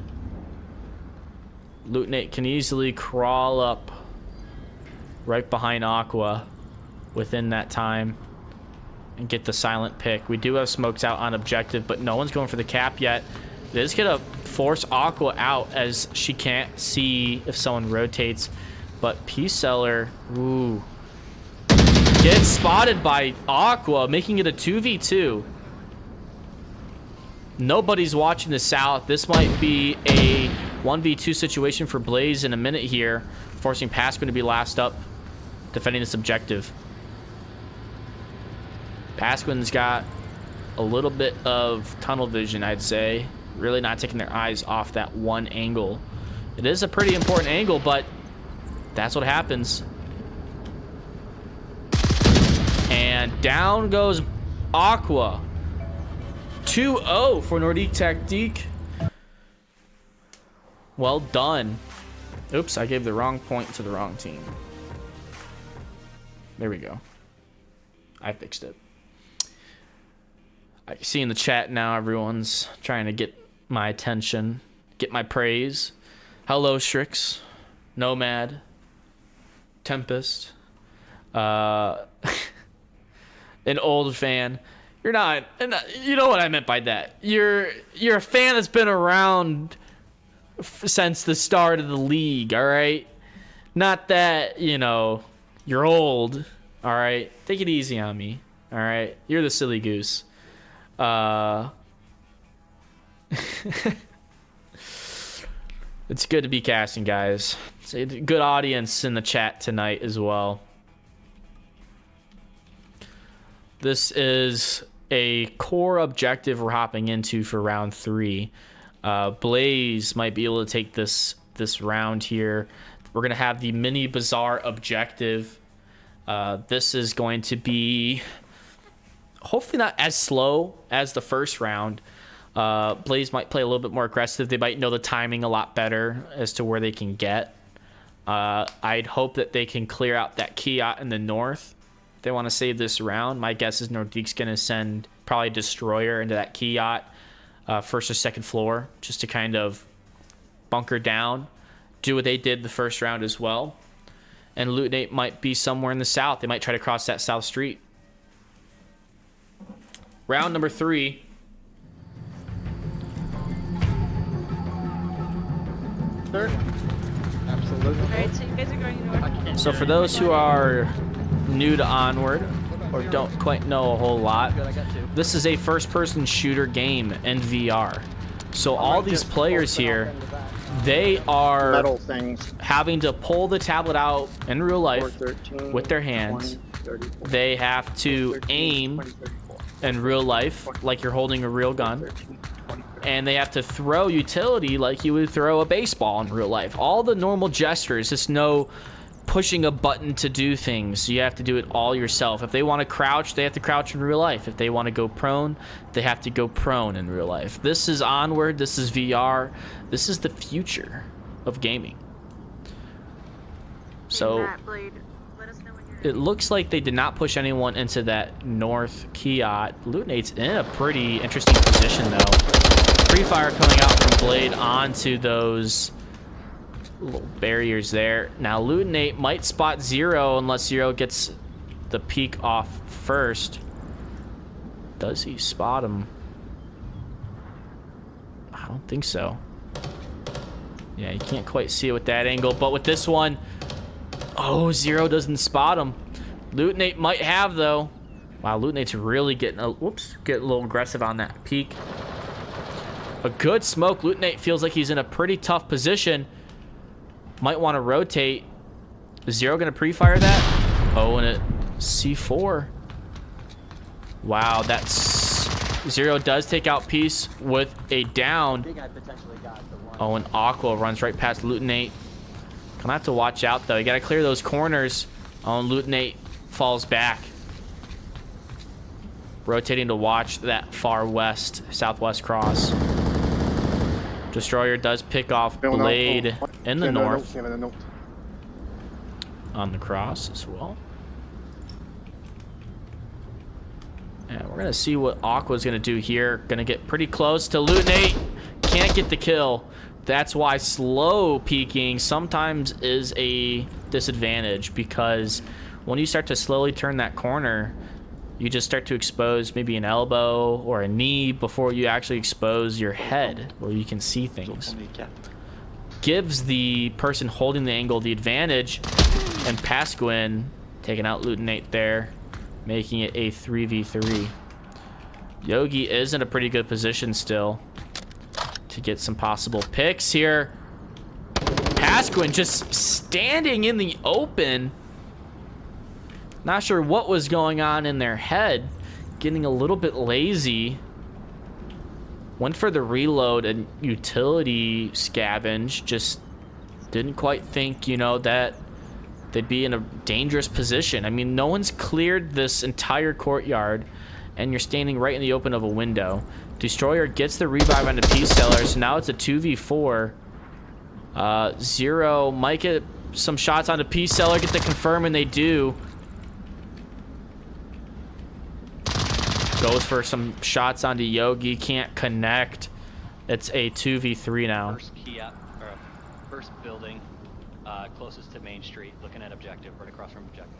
Speaker 1: Lutenate can easily crawl up right behind Aqua within that time and get the silent pick. We do have smokes out on objective, but no one's going for the cap yet. It is going to force Aqua out as she can't see if someone rotates. But Peace Seller, ooh, gets spotted by Aqua, making it a 2v2. Nobody's watching the south. This might be a 1v2 situation for Blaze in a minute here, forcing Pasquin to be last up, defending this objective. Pasquin's got a little bit of tunnel vision, I'd say. Really not taking their eyes off that one angle. It is a pretty important angle, but that's what happens. And down goes Aqua. 2-0 for Nordique Tactique. Well done. Oops, I gave the wrong point to the wrong team. There we go. I fixed it. I see in the chat now everyone's trying to get my attention, get my praise. Hello, Strix, Nomad, Tempest, an old fan. You're not, you know what I meant by that. You're a fan that's been around since the start of the league, all right? Not that, you know, you're old, all right? Take it easy on me, all right? You're the silly goose. It's good to be casting, guys. It's a good audience in the chat tonight as well. This is a core objective we're hopping into for round 3. Blaze might be able to take this round here. We're gonna have the mini bazaar objective. This is going to be hopefully not as slow as the first round. Blaze might play a little bit more aggressive. They might know the timing a lot better as to where they can get. I'd hope that they can clear out that Kiat in the north. If they want to save this round, my guess is Nordique's going to send probably Destroyer into that Kiat, first or second floor, just to kind of bunker down, do what they did the first round as well. And Lutenate might be somewhere in the south. They might try to cross that south street. Round number 3.
Speaker 3: Sir? Absolutely.
Speaker 6: Alright, so you guys are going north.
Speaker 1: So for those who are new to Onward or don't quite know a whole lot,
Speaker 5: Good, I got 2.
Speaker 1: this is a first-person shooter game in VR. So all these players here, they are
Speaker 3: Metal things.
Speaker 1: having to pull the tablet out in real life
Speaker 3: 413,
Speaker 1: with their hands.
Speaker 3: 20, 34,
Speaker 1: They have to
Speaker 3: 13,
Speaker 1: aim
Speaker 3: 20, 34,
Speaker 1: in real life like you're holding a real gun.
Speaker 3: 13, 20,
Speaker 1: And they have to throw utility like you would throw a baseball in real life. All the normal gestures, just no pushing a button to do things. You have to do it all yourself. If they want to crouch, they have to crouch in real life. If they want to go prone, they have to go prone in real life. This is Onward. This is VR. This is the future of gaming. So
Speaker 6: Matt, Blade, let us know when you're
Speaker 1: it looks like they did not push anyone into that north Kiat. Lutinate's in a pretty interesting position though. Free fire coming out from Blade onto those little barriers there. Now Lutinate might spot Zero unless Zero gets the peek off first. Does he spot him? I don't think so. Yeah, you can't quite see it with that angle, but with this one, oh, Zero doesn't spot him. Lutinate might have though. Wow, Lutinate's really getting a little aggressive on that peek. A good smoke. Lutinate feels like he's in a pretty tough position. Might want to rotate. Is Zero going to pre-fire that? Oh, and a C4. Wow, that's... Zero does take out Peace with a down.
Speaker 5: I potentially got the one.
Speaker 1: Oh, and Aqua runs right past Lutinate. Gonna have to watch out, though. You got to clear those corners. Oh, and Lutinate falls back. Rotating to watch that far west, southwest cross. Destroyer does pick off Blade in the north on the cross as well. And we're gonna see what Aqua's gonna do here. Gonna get pretty close to Lutinate. Can't get the kill. That's why slow peeking sometimes is a disadvantage, because when you start to slowly turn that corner, you just start to expose maybe an elbow or a knee before you actually expose your head where you can see things. Gives the person holding the angle the advantage, and Pasquin taking out Lutinate there, making it a 3v3. Yogi is in a pretty good position still to get some possible picks here. Pasquin just standing in the open. Not sure what was going on in their head. Getting a little bit lazy. Went for the reload and utility scavenge. Just didn't quite think, you know, that they'd be in a dangerous position. I mean, no one's cleared this entire courtyard, and you're standing right in the open of a window. Destroyer gets the revive on the Peace Seller, so now it's a 2v4. Zero might get some shots on the Peace Seller, get the confirm, and they do. Goes for some shots onto Yogi, can't connect. It's a 2v3 now.
Speaker 5: First key up, or first building, closest to Main Street, looking at objective, right across from objective.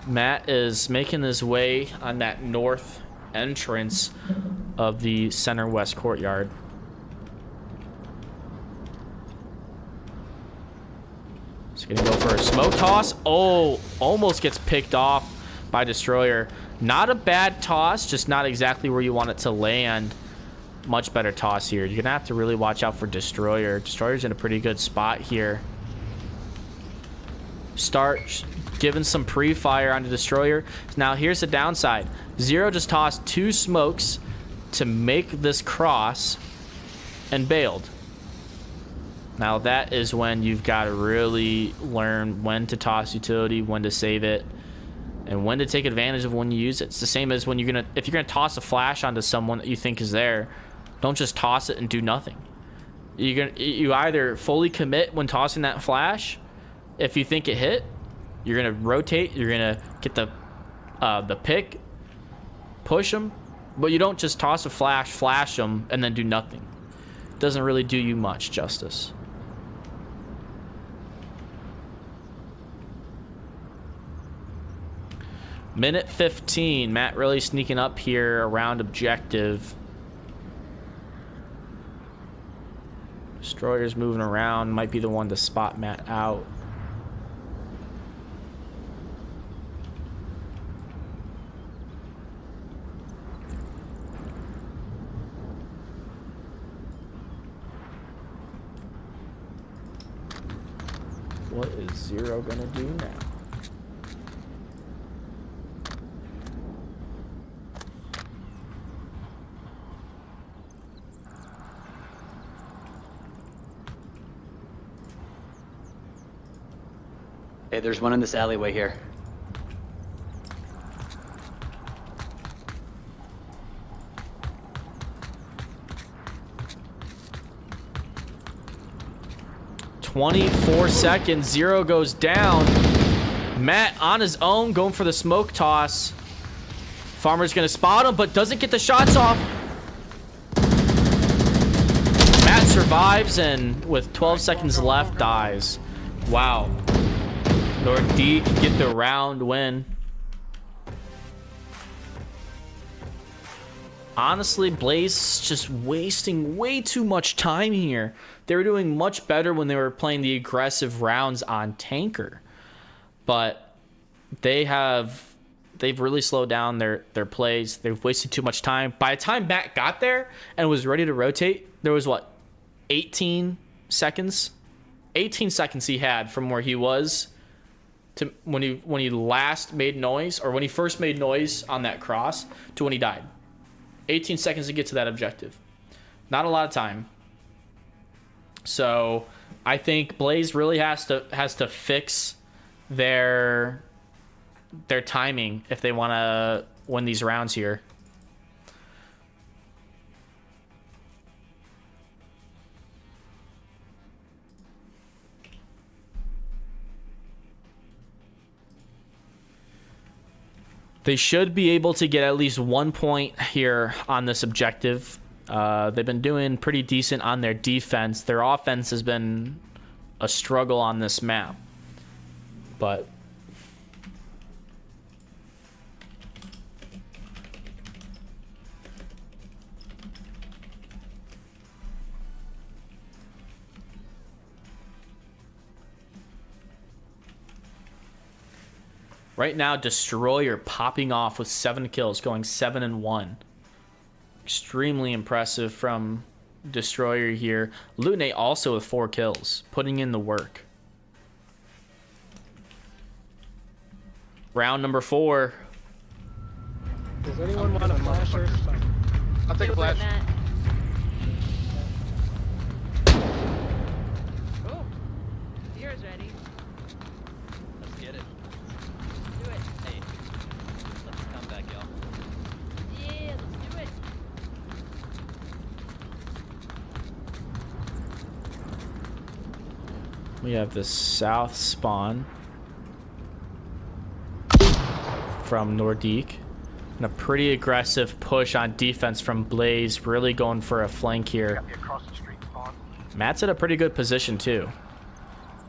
Speaker 1: Matt is making his way on that north entrance of the center west courtyard. He's gonna go for a smoke toss. Oh, almost gets picked off by Destroyer. Not a bad toss, just not exactly where you want it to land. Much better toss here. You're gonna have to really watch out for Destroyer. Destroyer's in a pretty good spot here. Start giving some pre-fire onto Destroyer. Now here's the downside. Zero just tossed 2 smokes to make this cross and bailed. Now that is when you've got to really learn when to toss utility, when to save it, and when to take advantage of when you use it. It's the same as when if you're gonna toss a flash onto someone that you think is there, don't just toss it and do nothing. You either fully commit when tossing that flash. If you think it hit, you're gonna rotate. You're gonna get the pick, push them, but you don't just toss a flash them, and then do nothing. It doesn't really do you much justice. Minute 15. Matt really sneaking up here around objective. Destroyer's moving around. Might be the one to spot Matt out. What is Zero gonna do now?
Speaker 5: Hey, there's one in this alleyway here.
Speaker 1: "24 seconds, Zero goes down. Matt on his own going for the smoke toss. Farmer's gonna spot him, but doesn't get the shots off. Matt survives and with 12 seconds left dies. Wow. Nordique get the round win. Honestly, Blaze just wasting way too much time here. They were doing much better when they were playing the aggressive rounds on Tanker. But they've really slowed down their plays. They've wasted too much time. By the time Matt got there and was ready to rotate, there was what, 18 seconds? 18 seconds he had from where he was to when he last made noise, or when he first made noise on that cross, to when he died. 18 seconds to get to that objective. Not a lot of time. So I think Blaze really has to fix their timing if they want to win these rounds here. They should be able to get at least 1 point here on this objective. They've been doing pretty decent on their defense. Their offense has been a struggle on this map. But right now, Destroyer popping off with 7 kills, going 7-1. Extremely impressive from Destroyer here. Lunate also with 4 kills, putting in the work. Round number 4.
Speaker 3: Does anyone want a flash or something? I'll take a flash.
Speaker 6: Oh, Zero's ready.
Speaker 5: Let's get it.
Speaker 6: Do it.
Speaker 5: Hey, let's come back, y'all.
Speaker 6: Yeah, let's do it.
Speaker 1: We have the south spawn from Nordique. And a pretty aggressive push on defense from Blaze, really going for a flank here. Matt's at a pretty good position too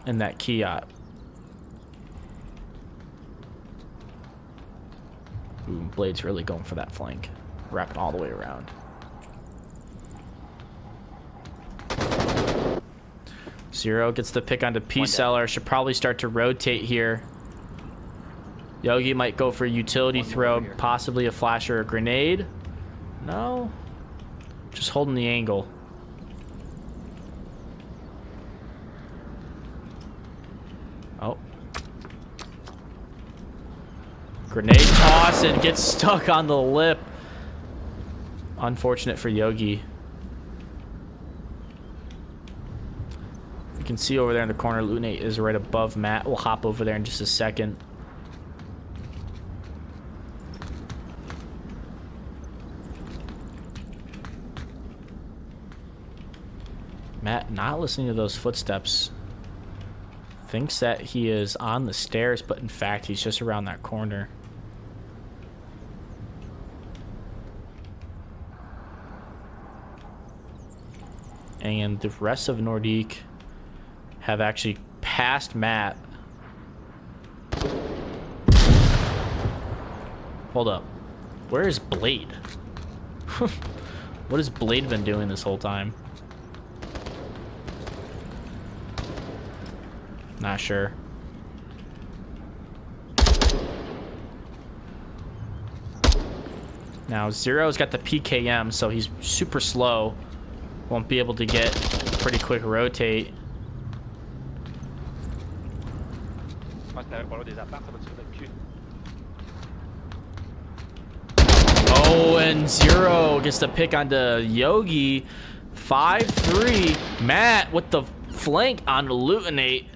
Speaker 1: in that Kiat. Ooh, Blade's really going for that flank, wrapping all the way around. Zero gets the pick onto P-Seller. Should probably start to rotate here. Yogi might go for a utility throw, possibly a flash or a grenade. No. Just holding the angle. Oh. Grenade toss and gets stuck on the lip. Unfortunate for Yogi. You can see over there in the corner, Lunate is right above Matt. We'll hop over there in just a second. Matt, not listening to those footsteps, thinks that he is on the stairs, but in fact, he's just around that corner. And the rest of Nordique have actually passed Matt. Hold up. Where is Blade? What has Blade been doing this whole time? Not sure. Now Zero's got the PKM, so he's super slow. Won't be able to get pretty quick rotate. Oh, and Zero gets the pick onto Yogi. 5-3. Matt with the flank on Lutinate.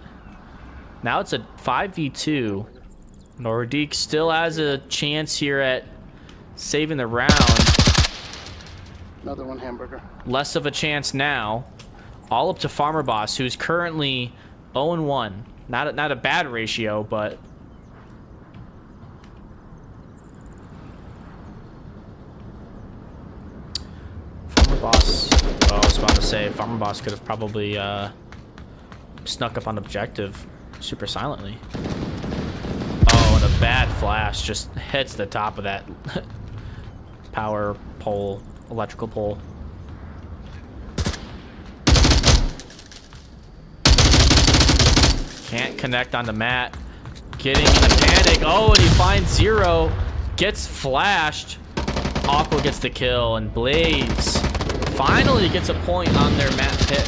Speaker 1: Now it's a 5v2. Nordique still has a chance here at saving the round.
Speaker 3: Another one hamburger.
Speaker 1: Less of a chance now. All up to Farmer Boss, who's currently 0-1. Not a bad ratio, but Farmer Boss. Oh, I was about to say Farmer Boss could have probably snuck up on objective super silently. Oh, and a bad flash just hits the top of that power pole, electrical pole. Can't connect onto Matt. Getting in a panic. Oh, and he finds Zero. Gets flashed. Aqua gets the kill, and Blaze finally gets a point on their map pick.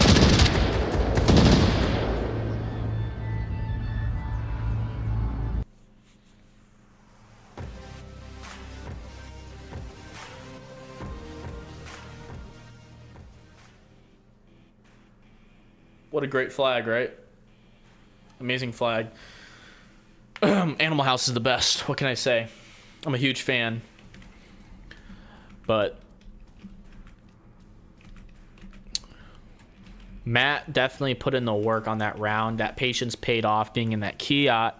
Speaker 1: What a great flag, right? Amazing flag. Animal House is the best. What can I say? I'm a huge fan. But Matt definitely put in the work on that round. That patience paid off being in that Kiat.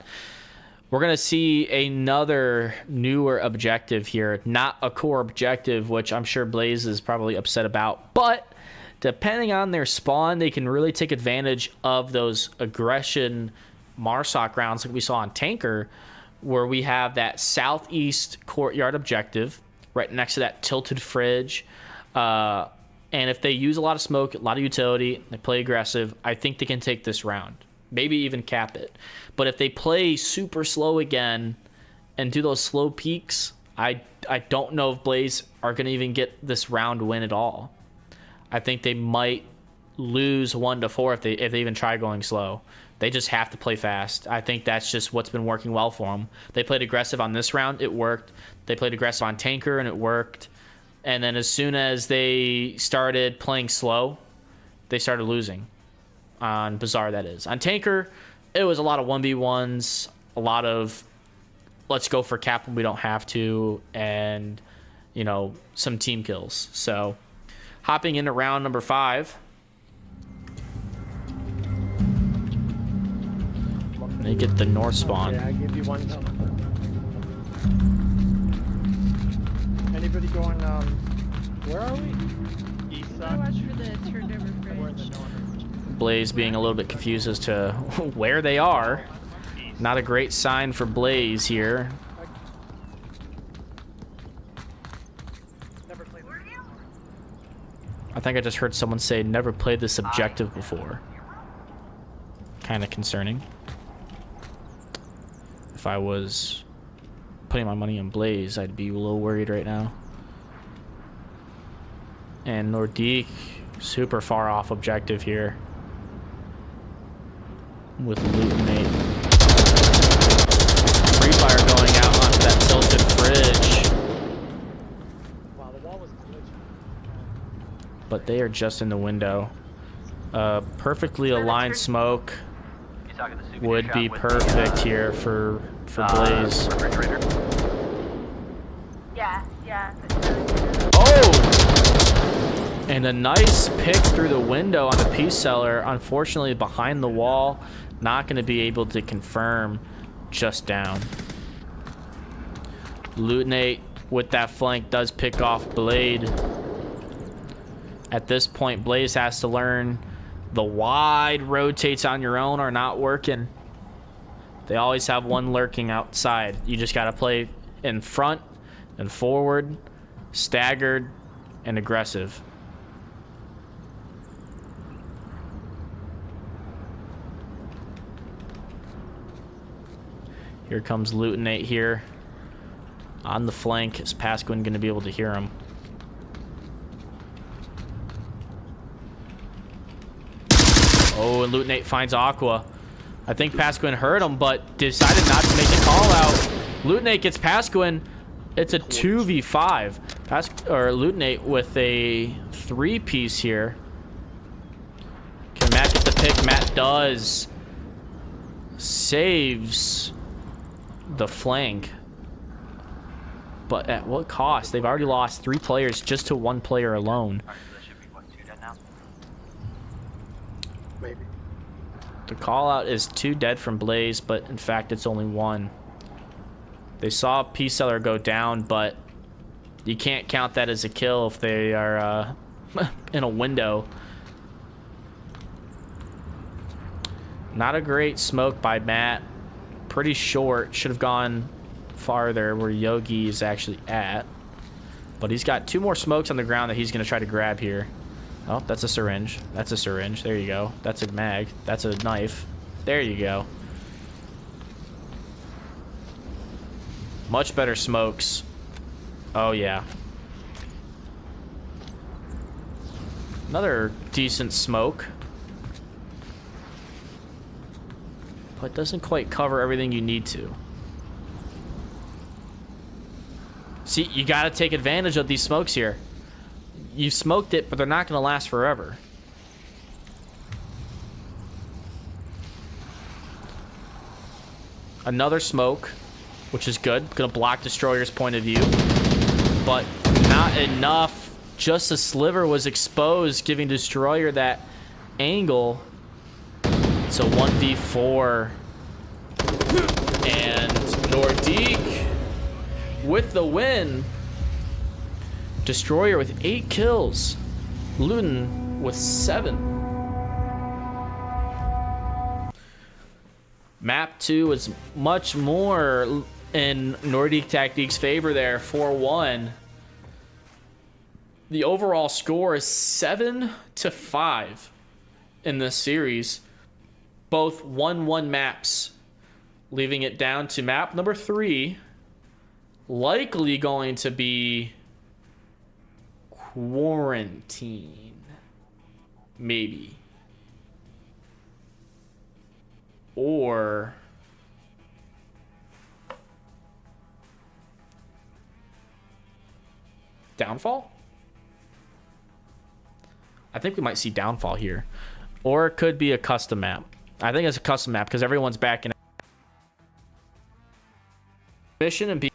Speaker 1: We're going to see another newer objective here. Not a core objective, which I'm sure Blaze is probably upset about. But depending on their spawn, they can really take advantage of those aggression Marsoc rounds like we saw on Tanker, where we have that southeast courtyard objective right next to that tilted fridge. And if they use a lot of smoke, a lot of utility, they play aggressive, I think they can take this round. Maybe even cap it. But if they play super slow again and do those slow peaks, I don't know if Blaze are going to even get this round win at all. I think they might lose 1-4 if they even try going slow. They just have to play fast. I think that's just what's been working well for them. They played aggressive on this round, it worked. They played aggressive on Tanker, and it worked. And then as soon as they started playing slow, they started losing. On Bazaar, that is. On Tanker, it was a lot of 1v1s, a lot of let's go for cap when we don't have to, and, you know, some team kills. So, hopping into round number 5. They get the north spawn.
Speaker 2: Okay, I give you one. Anybody going, where are we? East side?
Speaker 6: Watch for the turned over
Speaker 2: We're in the
Speaker 6: fridge.
Speaker 2: north.
Speaker 1: Blaze being a little bit confused as to where they are. Not a great sign for Blaze here.
Speaker 2: Never played this before.
Speaker 1: I think I just heard someone say never played this objective before. Kind of concerning. If I was putting my money on Blaze, I'd be a little worried right now. And Nordique, super far off objective here. With Lutinate. Free fire going out onto that tilted fridge.
Speaker 2: Wow, the wall was glitchy.
Speaker 1: But they are just in the window. Perfectly aligned smoke would be perfect here for Blaze.
Speaker 6: Yeah.
Speaker 1: Oh! And a nice pick through the window on the Peace Seller. Unfortunately, behind the wall, not going to be able to confirm. Just down. Lutinate with that flank does pick off Blade. At this point, Blaze has to learn the wide rotates on your own are not working. They always have one lurking outside. You just got to play in front and forward, staggered, and aggressive. Here comes Lutinate here on the flank. Is Pasquin going to be able to hear him? Oh, and Lutinate finds Aqua. I think Pasquin heard him, but decided not to make the call out. Lutinate gets Pasquin. It's a 2v5. Lutinate with a 3-piece here. Can Matt get the pick? Matt does. Saves the flank. But at what cost? They've already lost 3 players just to 1 player alone.
Speaker 3: Maybe.
Speaker 1: The call out is 2 dead from Blaze, but in fact it's only 1. They saw Peace Seller go down, but you can't count that as a kill if they are in a window. Not a great smoke by Matt. Pretty short. Should have gone farther where Yogi is actually at. But he's got 2 more smokes on the ground that he's going to try to grab here. Oh, that's a syringe. That's a syringe. There you go. That's a mag. That's a knife. There you go. Much better smokes. Oh, yeah. Another decent smoke. But doesn't quite cover everything you need to. See, you got to take advantage of these smokes here. You smoked it, but they're not going to last forever. Another smoke, which is good. Going to block Destroyer's point of view. But not enough. Just a sliver was exposed, giving Destroyer that angle. It's a 1v4. And Nordique with the win. Destroyer with 8 kills. Luden with 7. Map 2 is much more in Nordique Tactique's favor there, 4-1. The overall score is 7-5 in this series. Both 1-1 maps, leaving it down to map number 3. Likely going to be Quarantine. Maybe. Or Downfall? I think we might see Downfall here. Or it could be a custom map. I think it's a custom map because everyone's back in mission and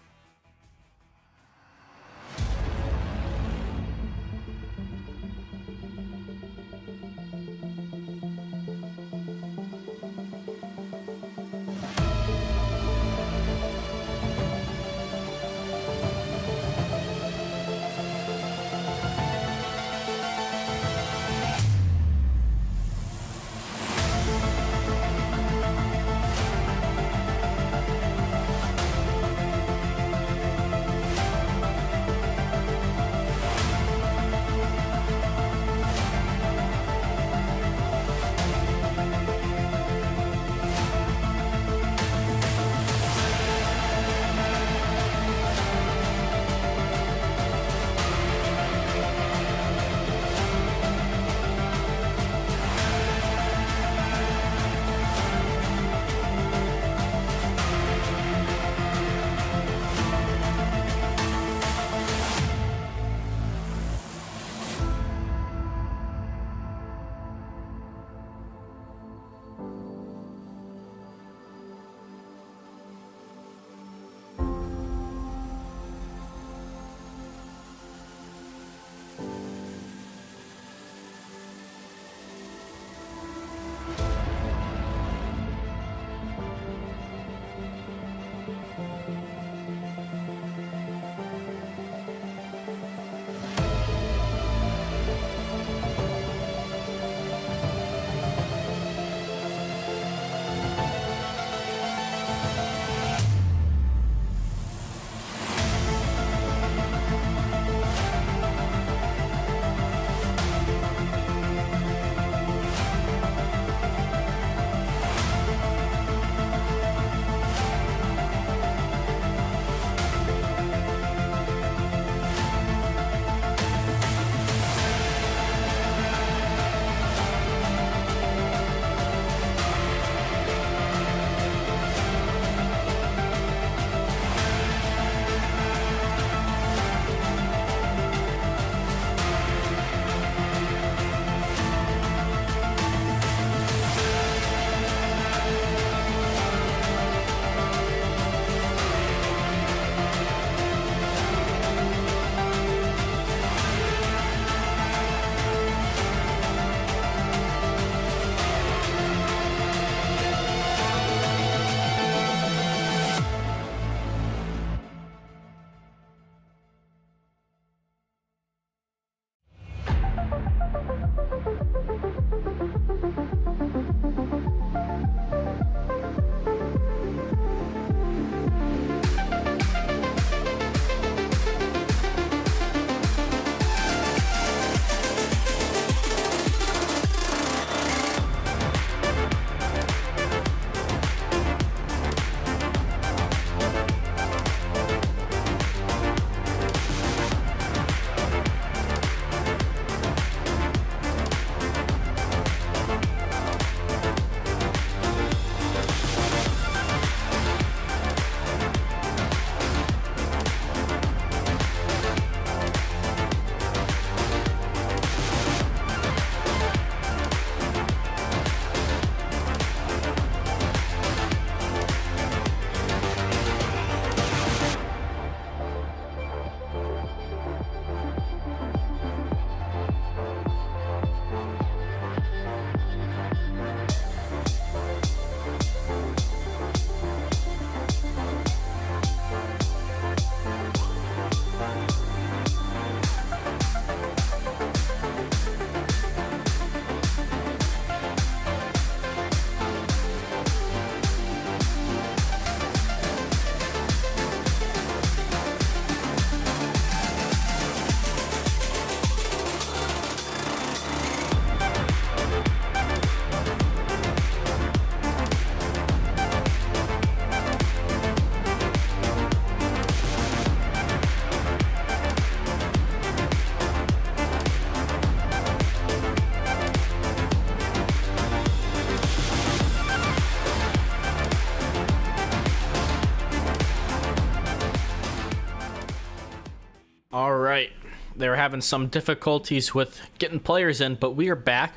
Speaker 1: All right. They were having some difficulties with getting players in, but we are back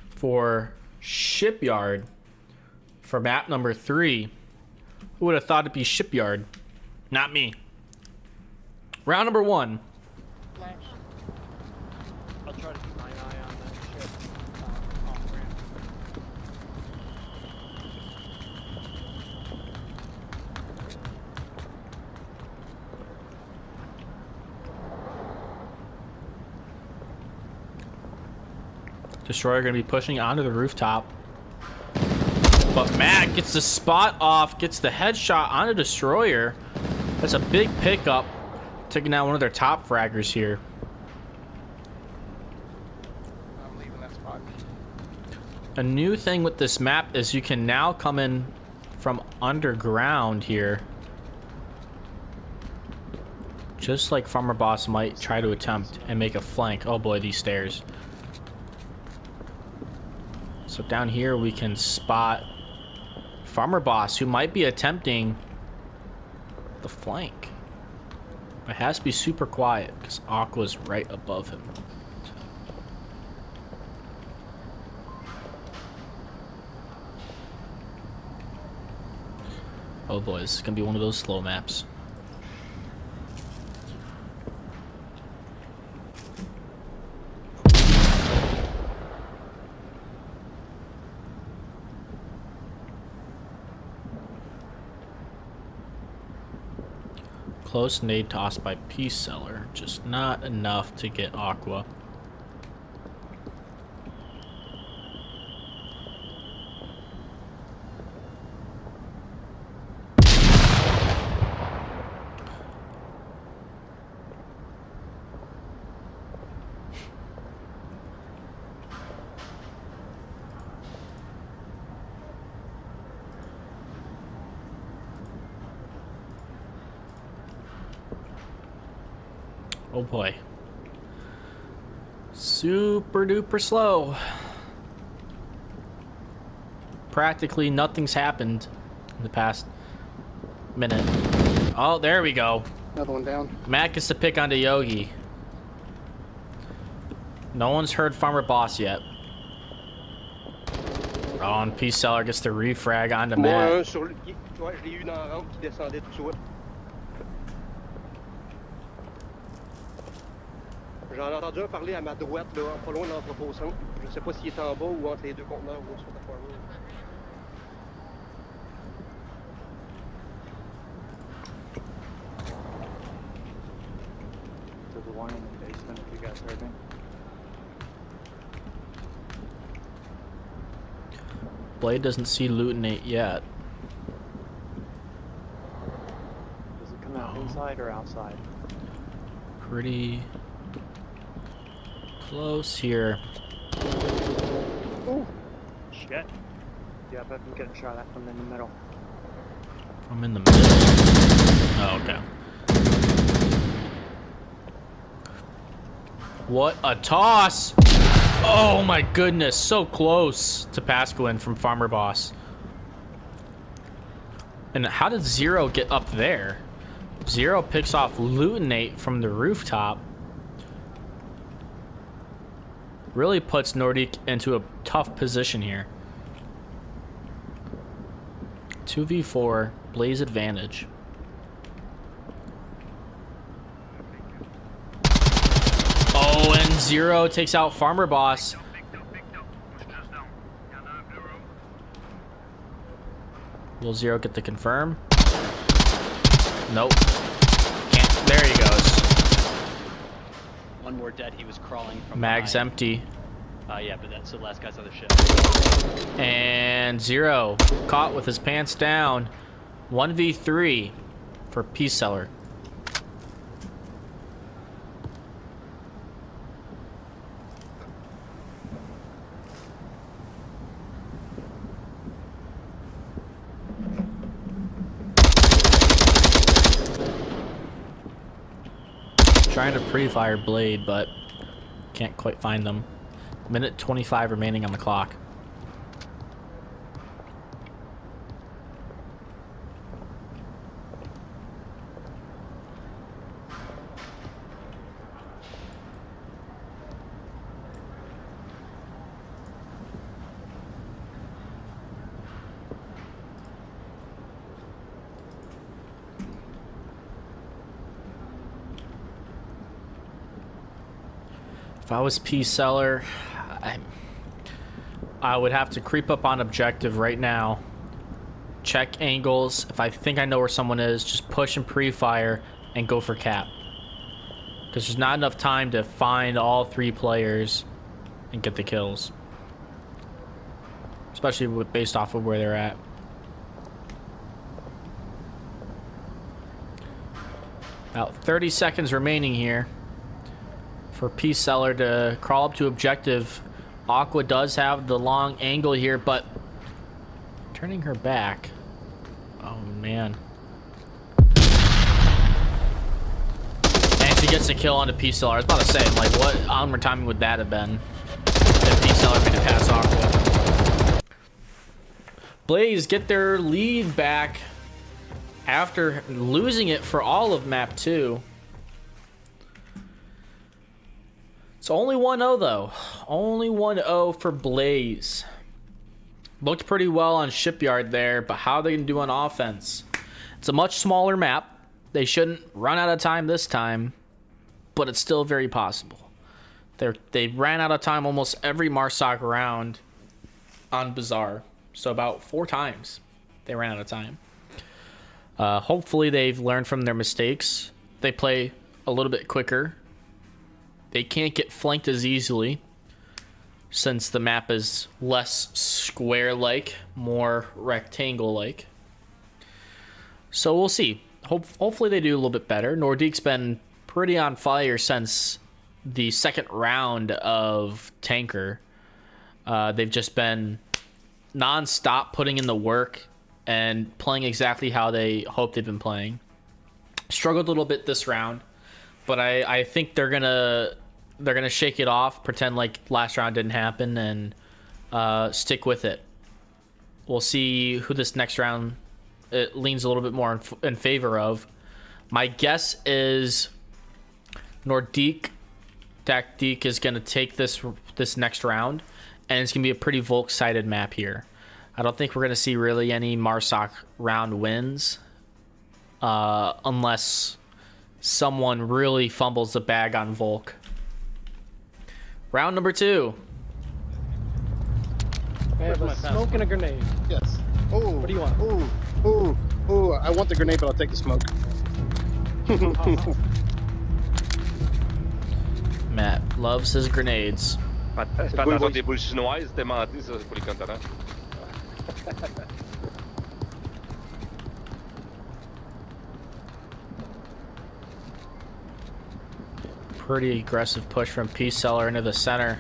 Speaker 1: for Shipyard for map number 3. Who would have thought it'd be Shipyard? Not me. Round number 1.
Speaker 2: I'll try to keep my eye on that ship off ramp.
Speaker 1: Destroyer going to be pushing onto the rooftop. But Matt gets the spot off, gets the headshot on a Destroyer. That's a big pickup. Taking out one of their top fraggers here.
Speaker 3: I'm leaving that spot.
Speaker 1: A new thing with this map is you can now come in from underground here. Just like Farmer Boss might try to attempt and make a flank. Oh boy, these stairs. So down here we can spot Farmer Boss, who might be attempting the flank. But it has to be super quiet because Aqua's right above him. Oh boy, this is gonna be one of those slow maps. Close nade toss by Peace Seller, just not enough to get Aqua. Oh boy. Super duper slow. Practically nothing's happened in the past minute. Oh, there we go.
Speaker 3: Another one down.
Speaker 1: Matt gets to pick onto Yogi. No one's heard Farmer Boss yet. Oh, and Peace Seller gets to refrag onto Matt.
Speaker 7: Ouais, je l'ai eu dans la rampe qui descendait tout de suite. J'en ai entendu un parler à ma droite, là, pas loin de l'entrepôt centre. Je sais pas s'il est en bas ou entre les deux conteneurs ou sur la farmer.
Speaker 2: There's a one in the basement if you guys heard me.
Speaker 1: Blade doesn't see Lutinate yet.
Speaker 2: Does it come out inside or outside?
Speaker 1: Pretty close here.
Speaker 2: Oh, shit. Yeah, but I'm getting shot at from in the middle.
Speaker 1: I'm in the middle. Oh, okay. What a toss! Oh my goodness, so close to Pasquin from Farmer Boss. And how did Zero get up there? Zero picks off Lutinate from the rooftop. Really puts Nordique into a tough position here. 2v4, Blaze advantage. Oh, and Zero takes out Farmer Boss. Will Zero get the confirm? Nope. Can't. There he goes.
Speaker 5: One more dead. He was crawling from
Speaker 1: Mag's
Speaker 5: behind.
Speaker 1: empty.
Speaker 5: Yeah, but that's the last guy's other ship.
Speaker 1: And Zero caught with his pants down. 1v3 for Peace Seller. Trying to pre-fire Blade, but can't quite find them. Minute 25 remaining on the clock. If I was P-Seller, I would have to creep up on objective right now. Check angles. If I think I know where someone is, just push and pre-fire and go for cap. Because there's not enough time to find all 3 players and get the kills. Especially based off of where they're at. About 30 seconds remaining here for P-Seller to crawl up to objective. Aqua does have the long angle here, but turning her back. Oh, man. And she gets a kill on the P-Seller. I was about to say, like, what onward timing would that have been if P-Seller made it past Aqua? Blaze get their lead back after losing it for all of map 2. It's only 1-0 though. Only 1-0 for Blaze. Looked pretty well on Shipyard there, but how are they going to do on offense? It's a much smaller map. They shouldn't run out of time this time, but it's still very possible. They ran out of time almost every Marsoc round on Bazaar. So about 4 times they ran out of time. Hopefully they've learned from their mistakes. They play a little bit quicker. They can't get flanked as easily since the map is less square-like, more rectangle-like. So we'll see. Hopefully they do a little bit better. Nordique's been pretty on fire since the second round of Tanker. They've just been non-stop putting in the work and playing exactly how they hope they've been playing. Struggled a little bit this round, but I think they're gonna shake it off, pretend like last round didn't happen, and stick with it. We'll see who this next round it leans a little bit more in favor of. My guess is Nordique Tactique is gonna take this next round, and it's gonna be a pretty Volk-sided map here. I don't think we're gonna see really any Marsoc round wins, unless someone really fumbles the bag on Volk. Round number 2.
Speaker 7: I have a smoke and a grenade.
Speaker 3: Yes. Oh.
Speaker 7: What do you want?
Speaker 3: Oh, I want the grenade, but I'll take the smoke.
Speaker 1: Matt loves his grenades.
Speaker 8: C'est pas dans des boules chinoises, c'était menti, ça, c'est pour les contenants.
Speaker 1: Pretty aggressive push from P-Seller into the center.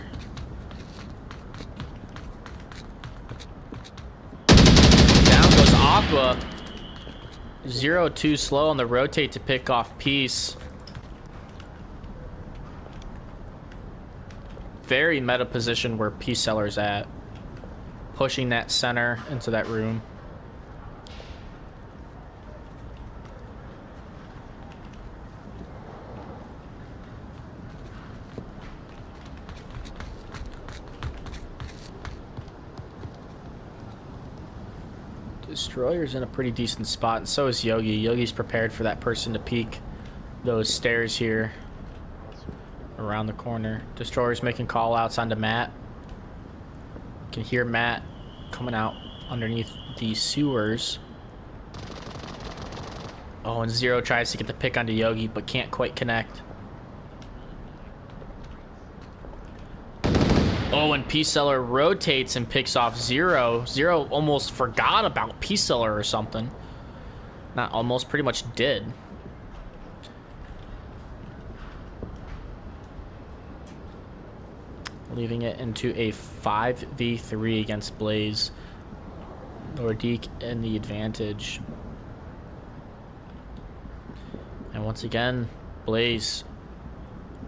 Speaker 1: Down goes Aqua. 0-2 slow on the rotate to pick off Peace. Very meta position where P-Seller's at. Pushing that center into that room. Destroyer's in a pretty decent spot, and so is Yogi. Yogi's prepared for that person to peek those stairs here around the corner. Destroyer's making call outs onto Matt. You can hear Matt coming out underneath the sewers. Oh, and Zero tries to get the pick onto Yogi, but can't quite connect. Oh, and P-Seller rotates and picks off Zero. Zero almost forgot about P-Seller or something. Not almost, pretty much did. Leaving it into a 5v3 against Blaze. Nordique in the advantage. And once again, Blaze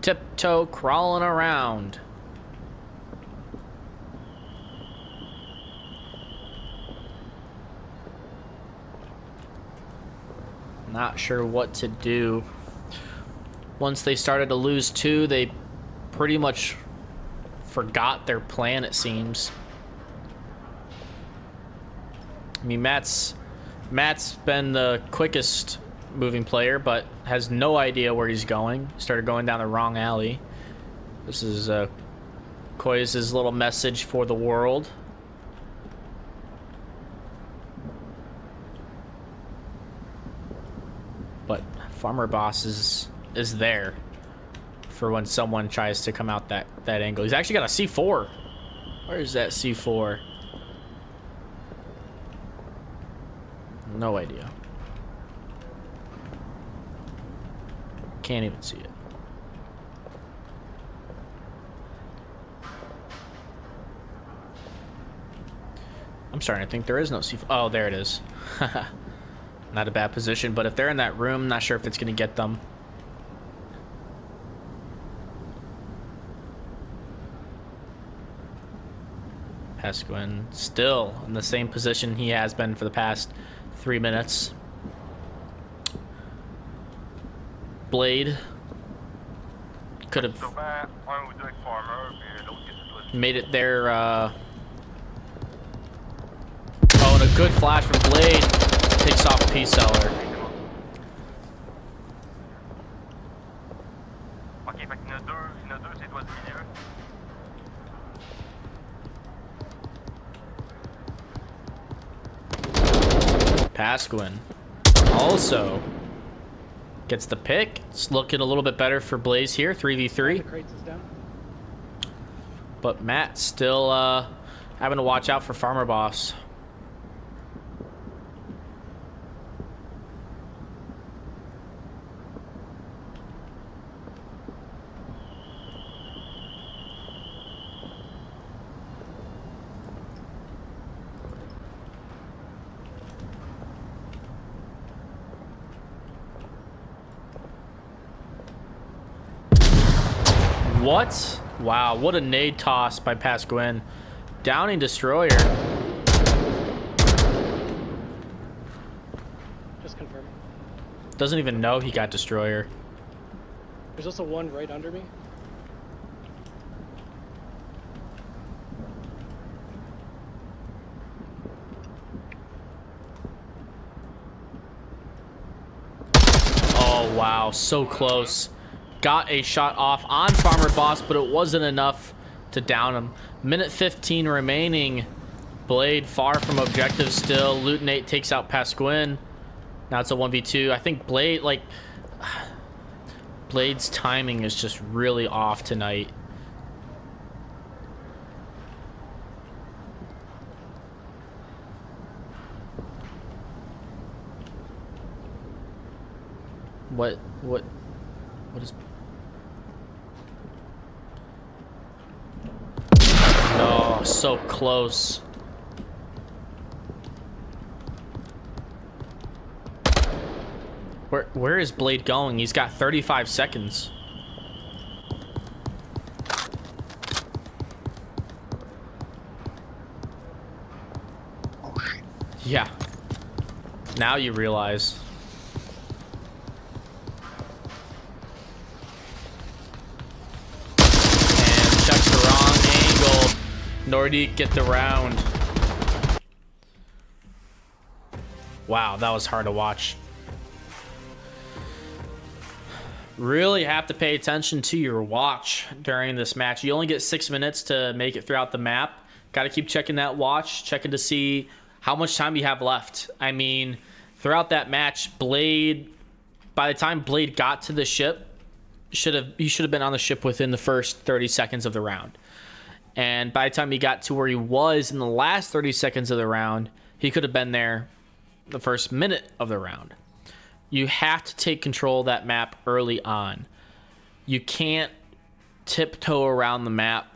Speaker 1: tiptoe crawling around. Not sure what to do. Once they started to lose 2, they pretty much forgot their plan, it seems. I mean, Matt's been the quickest moving player, but has no idea where he's going. Started going down the wrong alley. This is Koya's little message for the world. But Farmer Boss is there for when someone tries to come out that angle. He's actually got a C4. Where is that C4? No idea. Can't even see it. I'm starting to think there is no C4. Oh, there it is. Not a bad position, but if they're in that room, not sure if it's going to get them. Pasquin still in the same position he has been for the past 3 minutes. Blade could have made it there. Oh, and a good flash from Blade. Takes off P-Seller. Pasquin also gets the pick. It's looking a little bit better for Blaze here, 3v3. But Matt still having to watch out for Farmer Boss. What? Wow, what a nade toss by Pasquin. Downing Destroyer.
Speaker 9: Just confirming.
Speaker 1: Doesn't even know he got Destroyer.
Speaker 9: There's also one right under me.
Speaker 1: Oh, wow, so close. Got a shot off on Farmer Boss, but it wasn't enough to down him. Minute 15 remaining. Blade far from objective still. Lutinate takes out Pasquin. Now it's a 1v2. I think Blade, like... Blade's timing is just really off tonight. What is... Oh, so close. Where is Blade going? He's got 35 seconds.
Speaker 3: Oh shit.
Speaker 1: Yeah. Now you realize. And checks the wrong angle. Nordique get the round. Wow, that was hard to watch. Really have to pay attention to your watch during this match. You only get 6 minutes to make it throughout the map. Got to keep checking that watch, checking to see how much time you have left. I mean, throughout that match, Blade, by the time Blade got to the ship, he should have been on the ship within the first 30 seconds of the round. And by the time he got to where he was in the last 30 seconds of the round, he could have been there the first minute of the round. You have to take control of that map early on. You can't tiptoe around the map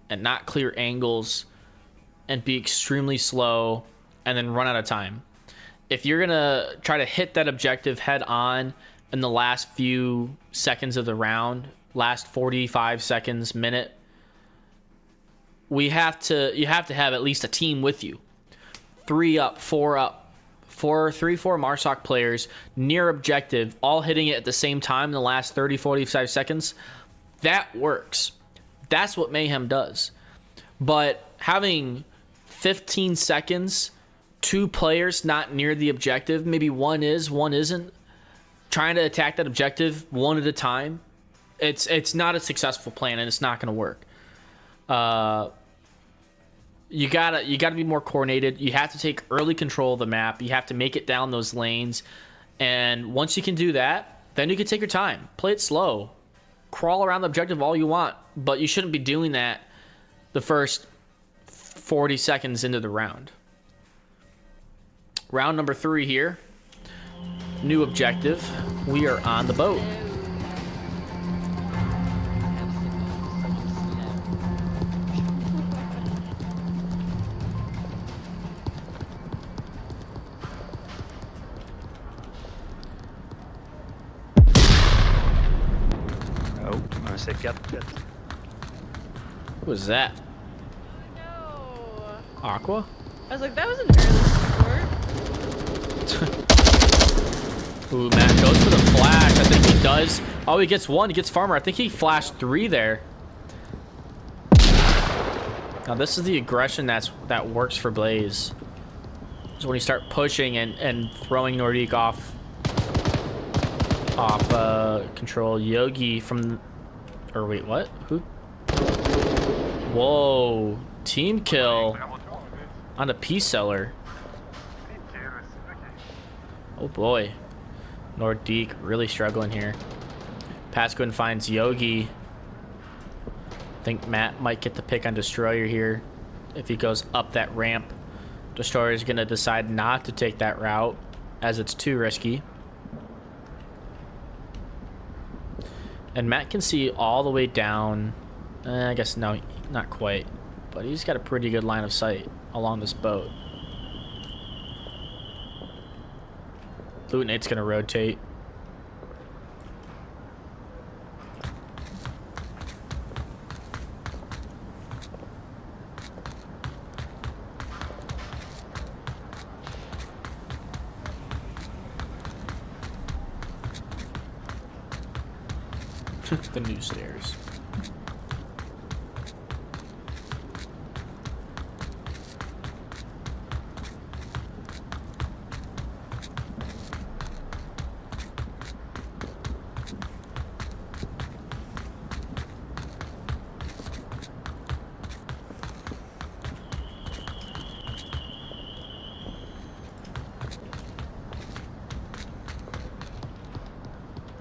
Speaker 1: and not clear angles and be extremely slow and then run out of time. If you're gonna try to hit that objective head on in the last few seconds of the round, last 45 seconds, minute, you have to have at least a team with you. 3 up, 4 up. 4 MARSOC players near objective, all hitting it at the same time in the last 30-45 seconds. That works. That's what Mayhem does. But having 15 seconds, 2 players not near the objective, maybe one is, one isn't, trying to attack that objective one at a time, It's not a successful plan, and it's not going to work. You gotta be more coordinated. You have to take early control of the map. You have to make it down those lanes, and once you can do that, then you can take your time. Play it slow. Crawl around the objective all you want, but you shouldn't be doing that the first 40 seconds into the round. Round number 3 here. New objective. We are on the boat.
Speaker 4: Oh, c'est 4.
Speaker 1: What was that?
Speaker 6: No.
Speaker 1: Aqua?
Speaker 6: I was like, that was an early support.
Speaker 1: Ooh, Matt goes for the flash. I think he does. Oh, he gets 1. He gets Farmer. I think he flashed 3 there. Now, this is the aggression that works for Blaze. So when you start pushing and throwing Nordique off control. Yogi from... Or wait, what? Who? Whoa. Team kill on a Peace Seller. Oh boy. Nordique really struggling here. Pasquin finds Yogi. I think Matt might get the pick on Destroyer here. If he goes up that ramp, Destroyer is going to decide not to take that route as it's too risky. And Matt can see all the way down. I guess no, not quite. But he's got a pretty good line of sight along this boat. Lutenate's going to rotate. The new stairs.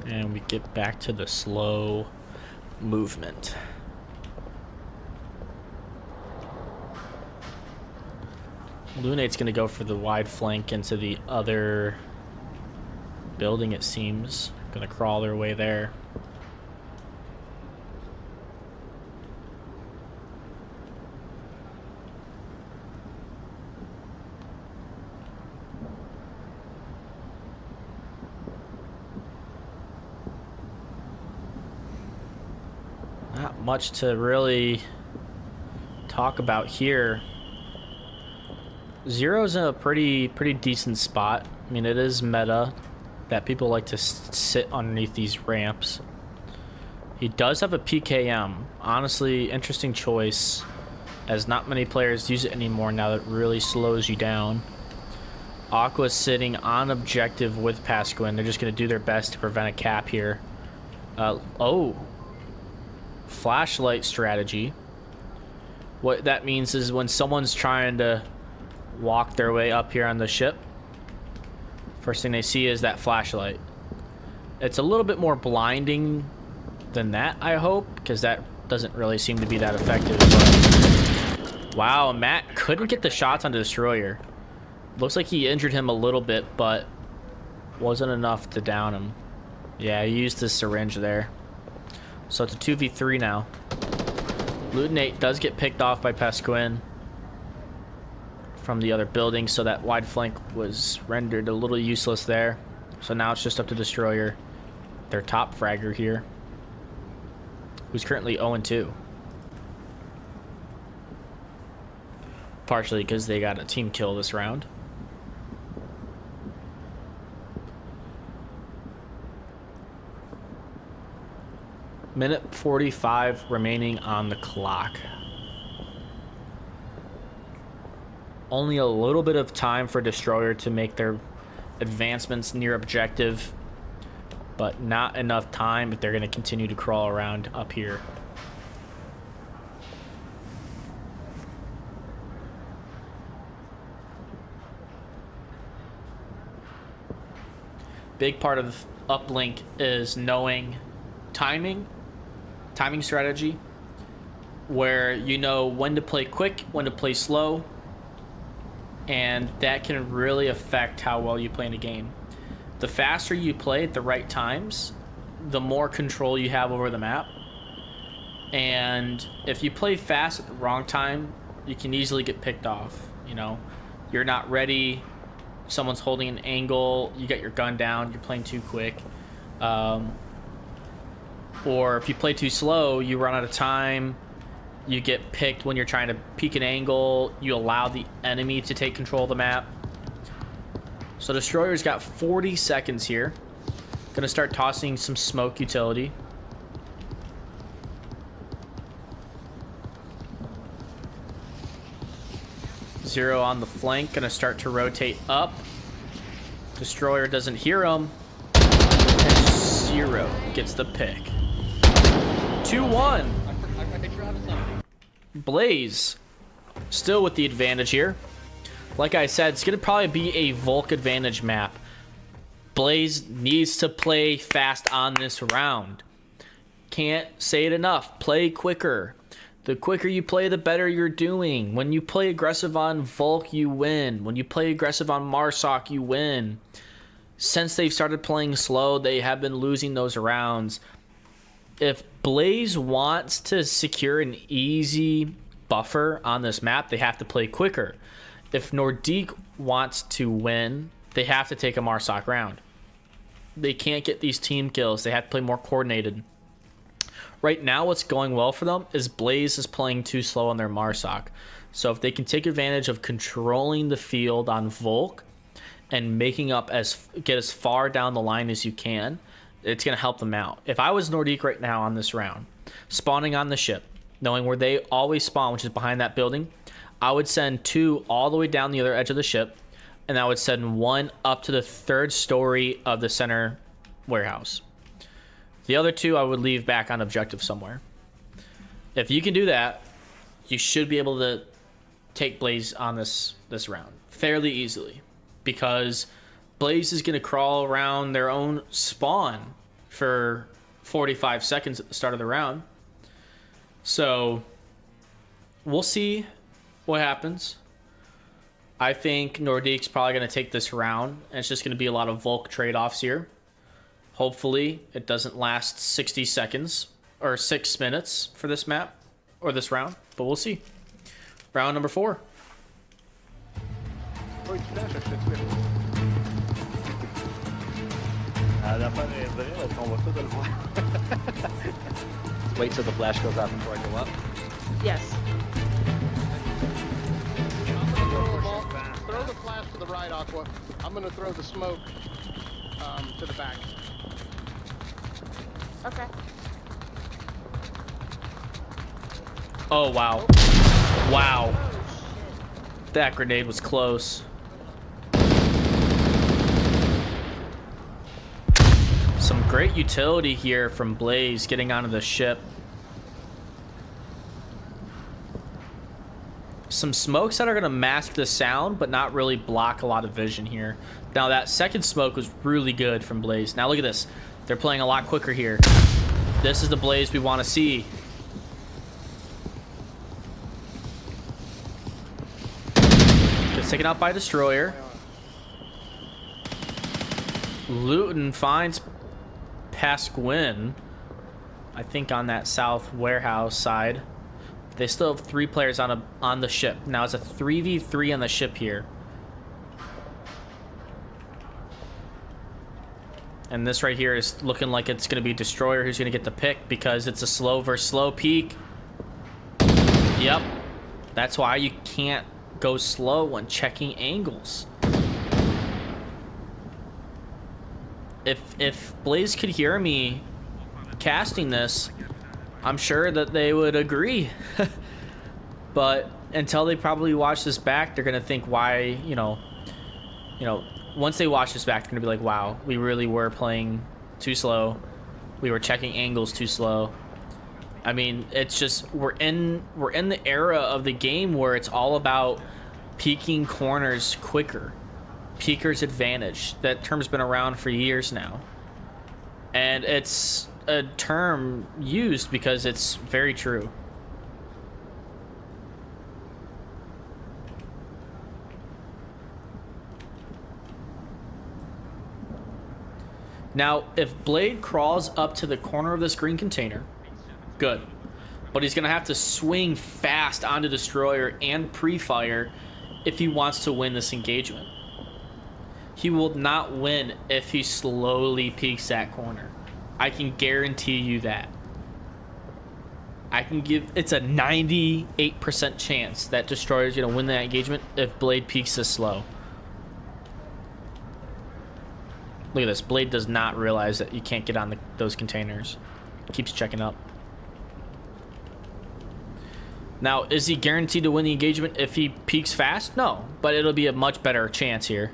Speaker 1: And we get back to the slow movement. Lunate's going to go for the wide flank into the other building, it seems. Going to crawl their way there. Not much to really talk about here. Zero's in a pretty decent spot. I mean, it is meta that people like to sit underneath these ramps. He does have a PKM. Honestly, interesting choice, as not many players use it anymore now that it really slows you down. Aqua's sitting on objective with Pasquin. They're just going to do their best to prevent a cap here. Oh. Flashlight strategy. What that means is when someone's trying to walk their way up here on the ship, first thing they see is that flashlight. It's a little bit more blinding than that, I hope, because that doesn't really seem to be that effective. But wow, Matt couldn't get the shots on the Destroyer. Looks like he injured him a little bit, but wasn't enough to down him. Yeah, he used his syringe there. So it's a 2v3 now. Lutenate does get picked off by Pasquin from the other building, so that wide flank was rendered a little useless there. So now it's just up to Destroyer, their top fragger here, who's currently 0-2. Partially because they got a team kill this round. Minute 45 remaining on the clock. Only a little bit of time for Destroyer to make their advancements near objective. but not enough time if they're going to continue to crawl around up here. Big part of uplink is knowing timing strategy, where you know when to play quick, when to play slow, and that can really affect how well you play in a game. The faster you play at the right times, the more control you have over the map. And if you play fast at the wrong time, you can easily get picked off. You know, you're not ready, someone's holding an angle, you get your gun down, you're playing too quick. Or if you play too slow, you run out of time, you get picked when you're trying to peek an angle, you allow the enemy to take control of the map. So Destroyer's got 40 seconds here. Gonna start tossing some smoke utility. Zero on the flank, gonna start to rotate up. Destroyer doesn't hear him. And Zero gets the pick. 2-1. Blaze still with the advantage here. Like I said, it's going to probably be a Volk advantage map. Blaze needs to play fast on this round. Can't say it enough. Play quicker. The quicker you play, the better you're doing. When you play aggressive on Volk, you win. When you play aggressive on Marsoc, you win. Since they've started playing slow, they have been losing those rounds. If Blaze wants to secure an easy buffer on this map, they have to play quicker. If Nordique wants to win, they have to take a Marsoc round. They can't get these team kills. They have to play more coordinated. Right now, what's going well for them is Blaze is playing too slow on their Marsoc. So if they can take advantage of controlling the field on Volk and making up get as far down the line as you can, it's going to help them out. If I was Nordique right now on this round, spawning on the ship, knowing where they always spawn, which is behind that building, I would send 2 all the way down the other edge of the ship, and I would send 1 up to the 3rd story of the center warehouse. The other 2 I would leave back on objective somewhere. If you can do that, you should be able to take Blaze on this round fairly easily, because Blaze is going to crawl around their own spawn for 45 seconds at the start of the round. So we'll see what happens. I think Nordique's probably going to take this round, and it's just going to be a lot of Volk trade-offs here. Hopefully it doesn't last 60 seconds or 6 minutes for this map or this round, but we'll see. Round number 4.
Speaker 5: Wait till the flash goes off before I go up.
Speaker 6: Yes.
Speaker 3: Throw the flash to the right, Aqua. I'm gonna throw the smoke to the back.
Speaker 6: Okay.
Speaker 1: Oh, wow. Wow. That grenade was close. Some great utility here from Blaze getting onto the ship. Some smokes that are going to mask the sound, but not really block a lot of vision here. Now, that second smoke was really good from Blaze. Now, look at this. They're playing a lot quicker here. This is the Blaze we want to see. Gets taken out by Destroyer. Luton finds Pasquin, I think, on that south warehouse side. They still have 3 players on the ship. Now it's a 3v3 on the ship here. And this right here is looking like it's going to be Destroyer who's going to get the pick, because it's a slow versus slow peak. Yep. That's why you can't go slow when checking angles. If Blaze could hear me casting this, I'm sure that they would agree. But until they probably watch this back, they're gonna think, why, you know, once they watch this back, they're gonna be like, wow, we really were playing too slow. We were checking angles too slow. I mean, it's just we're in the era of the game where it's all about peeking corners quicker. Peeker's advantage. That term's been around for years now. And it's a term used because it's very true. Now, if Blade crawls up to the corner of this green container, good. But he's going to have to swing fast onto Destroyer and pre-fire if he wants to win this engagement. He will not win if he slowly peeks that corner. I can guarantee you that. It's a 98% chance that Destroyer's going to win that engagement if Blade peeks this slow. Look at this. Blade does not realize that you can't get on those containers. Keeps checking up. Now, is he guaranteed to win the engagement if he peeks fast? No, but it'll be a much better chance here.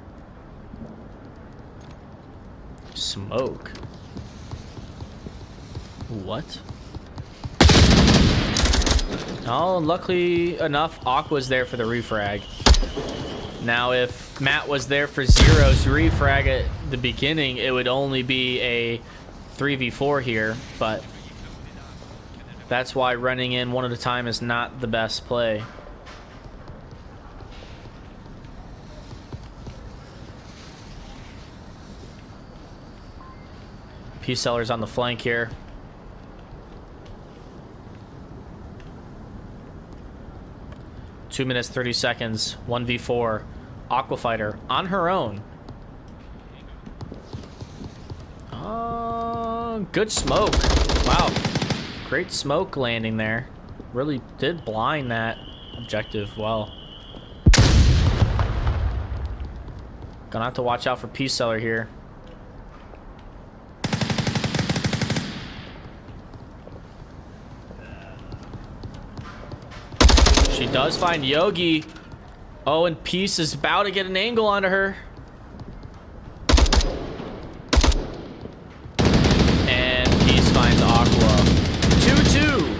Speaker 1: Smoke. What? Oh, luckily enough, Aqua's there for the refrag. Now, if Matt was there for Zero's refrag at the beginning, it would only be a 3v4 here, but that's why running in one at a time is not the best play. Peace Seller's on the flank here. Two minutes, 30 seconds, 1v4. Aquafighter on her own. Good smoke. Wow. Great smoke landing there. Really did blind that objective well. Gonna have to watch out for Peace Seller here. She does find Yogi. Oh, and Peace is about to get an angle onto her. And Peace finds Aqua. 2-2.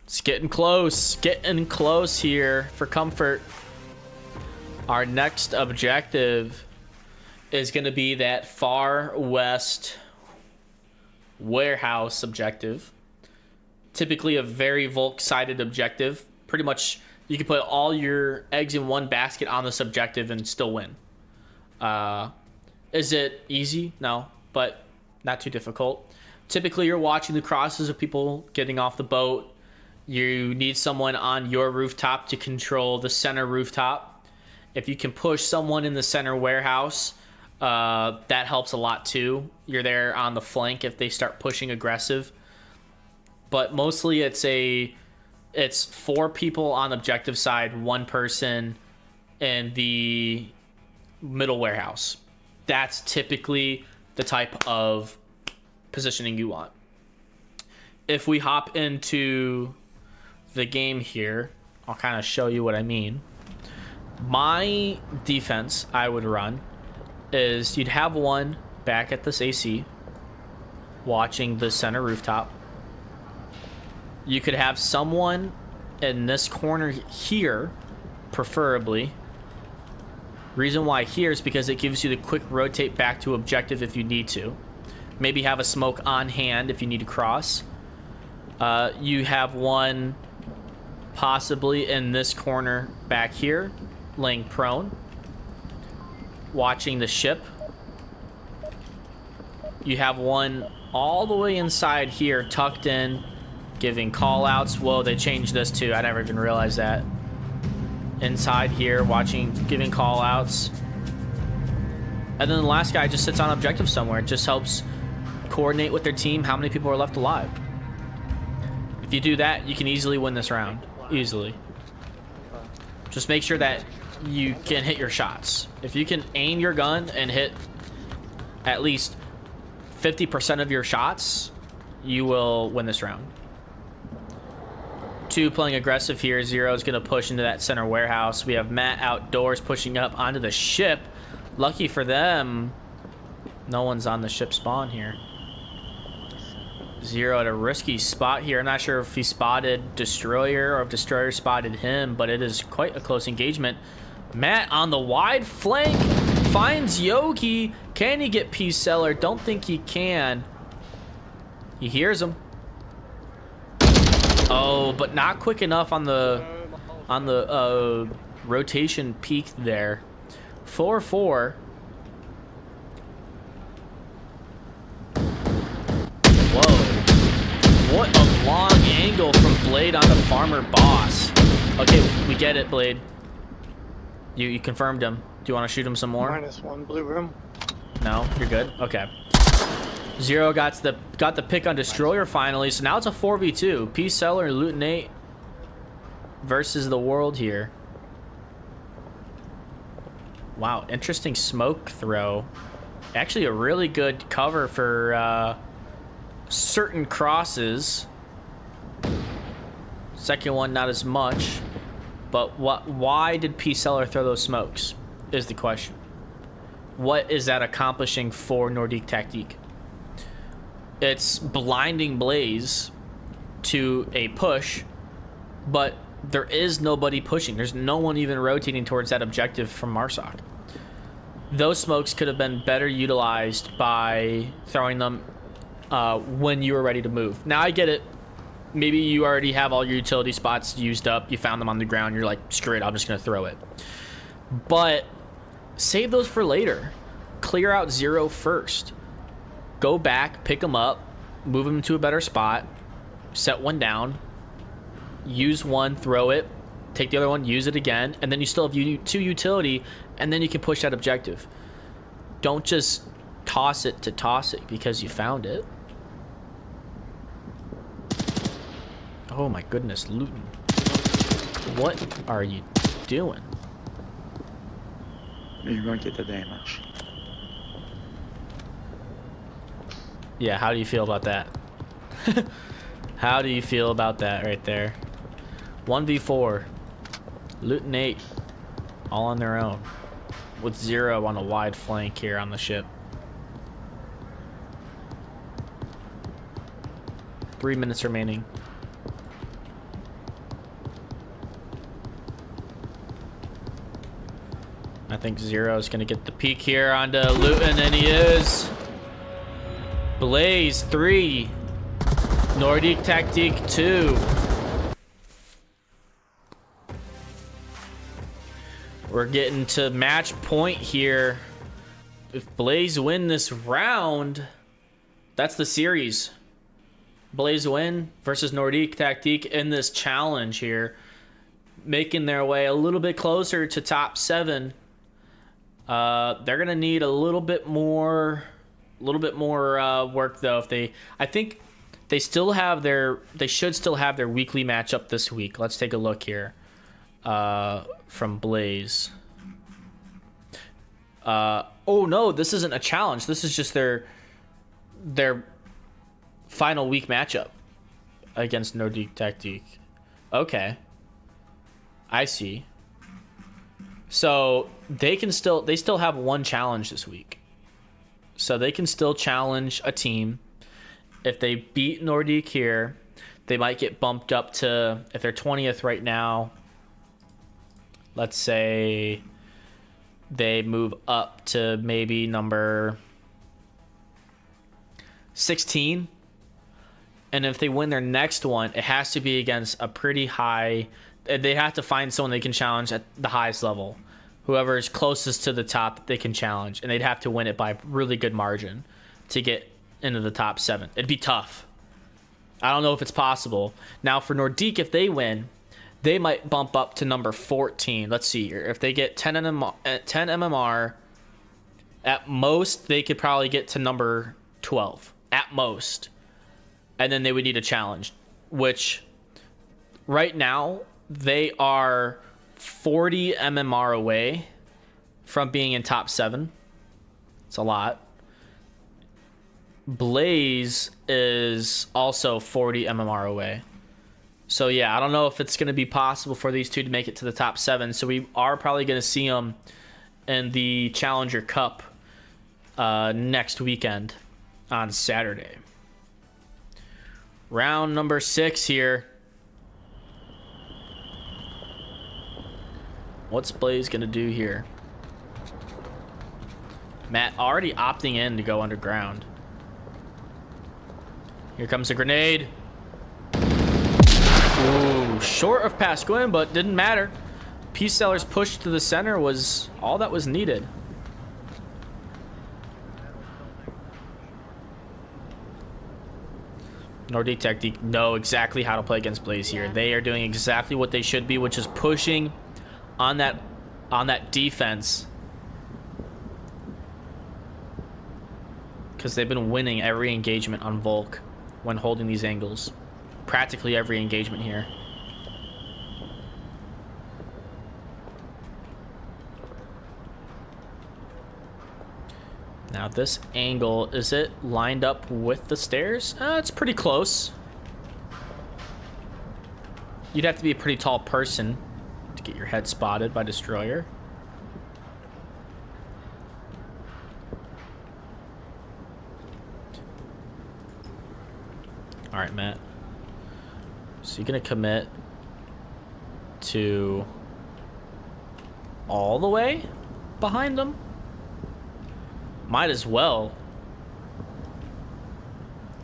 Speaker 1: It's getting close. Getting close here for comfort. Our next objective is going to be that far west warehouse objective. Typically a very Volk-sided objective. Pretty much you can put all your eggs in one basket on this objective and still win. Is it easy? No, but not too difficult. Typically you're watching the crosses of people getting off the boat. You need someone on your rooftop to control the center rooftop. If you can push someone in the center warehouse, that helps a lot too. You're there on the flank if they start pushing aggressive. But mostly it's 4 people on the objective side, 1 person in the middle warehouse. That's typically the type of positioning you want. If we hop into the game here, I'll kind of show you what I mean. My defense I would run is you'd have one back at this AC watching the center rooftop. You could have someone in this corner here, preferably. Reason why here is because it gives you the quick rotate back to objective if you need to. Maybe have a smoke on hand if you need to cross. You have one possibly in this corner back here, laying prone, watching the ship. You have one all the way inside here, tucked in, giving call outs. Whoa, they changed this too. I never even realized that. Inside here, watching, giving call outs. And then the last guy just sits on objective somewhere. It just helps coordinate with their team how many people are left alive. If you do that, you can easily win this round. Easily. Just make sure that you can hit your shots. If you can aim your gun and hit at least 50% of your shots, you will win this round. 2 playing aggressive here. 0 is going to push into that center warehouse. We have Matt outdoors pushing up onto the ship. Lucky for them, No one's on the ship spawn here. Zero at a risky spot here. I'm not sure if he spotted Destroyer or if Destroyer spotted him, but it is quite a close engagement. Matt on the wide flank finds Yogi. Can he get Peace Seller? Don't think he can. He hears him. Oh, but not quick enough on the rotation peak there. 4-4. Whoa. What a long angle from Blade on the Farmer Boss. Okay, we get it, Blade. You confirmed him. Do you want to shoot him some more?
Speaker 2: -1 blue room.
Speaker 1: No, you're good. Okay. Zero got the pick on Destroyer finally, so now it's a 4v2. Peace Seller and Lutenate versus the world here. Wow, interesting smoke throw. Actually, a really good cover for certain crosses. Second one, not as much. But why did Peace Seller throw those smokes is the question. What is that accomplishing for Nordique Tactique? It's blinding Blaze to a push, but there is nobody pushing. There's no one even rotating towards that objective from Marsoc. Those smokes could have been better utilized by throwing them when you were ready to move. Now, I get it. Maybe you already have all your utility spots used up. You found them on the ground. You're like, screw it, I'm just going to throw it. But save those for later. Clear out Zero first. Go back, pick them up, move them to a better spot, set one down, use one, throw it, take the other one, use it again, and then you still have two utility, and then you can push that objective. Don't just toss it to toss it because you found it. Oh my goodness, Luton. What are you doing?
Speaker 4: You're going to get the damage.
Speaker 1: Yeah, how do you feel about that? How do you feel about that right there? 1v4. Luton 8. All on their own. With Zero on a wide flank here on the ship. 3 minutes remaining. I think Zero is going to get the peek here onto Luton, and he is. Blaze 3. Nordique Tactique 2. We're getting to match point here. If Blaze win this round, that's the series. Blaze win versus Nordique Tactique in this challenge here, making their way a little bit closer to top 7. They're gonna need a little bit more work though. I think they should still have their weekly matchup this week. Let's take a look here. From Blaze. Oh no, this isn't a challenge. This is just their final week matchup against Nordique Tactique. Okay. I see. So they still have one challenge this week. So they can still challenge a team. If they beat Nordique here, they might get bumped up to, if they're 20th right now, let's say they move up to maybe number 16. And if they win their next one, it has to be against a pretty high. They have to find someone they can challenge at the highest level. Whoever is closest to the top, they can challenge. And they'd have to win it by a really good margin to get into the top 7. It'd be tough. I don't know if it's possible. Now, for Nordique, if they win, they might bump up to number 14. Let's see here. If they get 10 MMR, at most, they could probably get to number 12. At most. And then they would need a challenge, which right now they are 40 MMR away from being in top 7. It's a lot. Blaze is also 40 MMR away. So yeah, I don't know if it's going to be possible for these two to make it to the top 7. So we are probably going to see them in the Challenger Cup next weekend on Saturday. Round number 6 here. What's Blaze gonna do here? Matt already opting in to go underground. Here comes a grenade. Ooh, short of Pasquin, but didn't matter. Peace Seller's push to the center was all that was needed. Nordique Tactique know exactly how to play against Blaze here. They are doing exactly what they should be, which is pushing on that defense. Because they've been winning every engagement on Volk when holding these angles. Practically every engagement here. Now this angle, is it lined up with the stairs? It's pretty close. You'd have to be a pretty tall person to get your head spotted by Destroyer. All right, Matt. So you're gonna commit to all the way behind them? Might as well.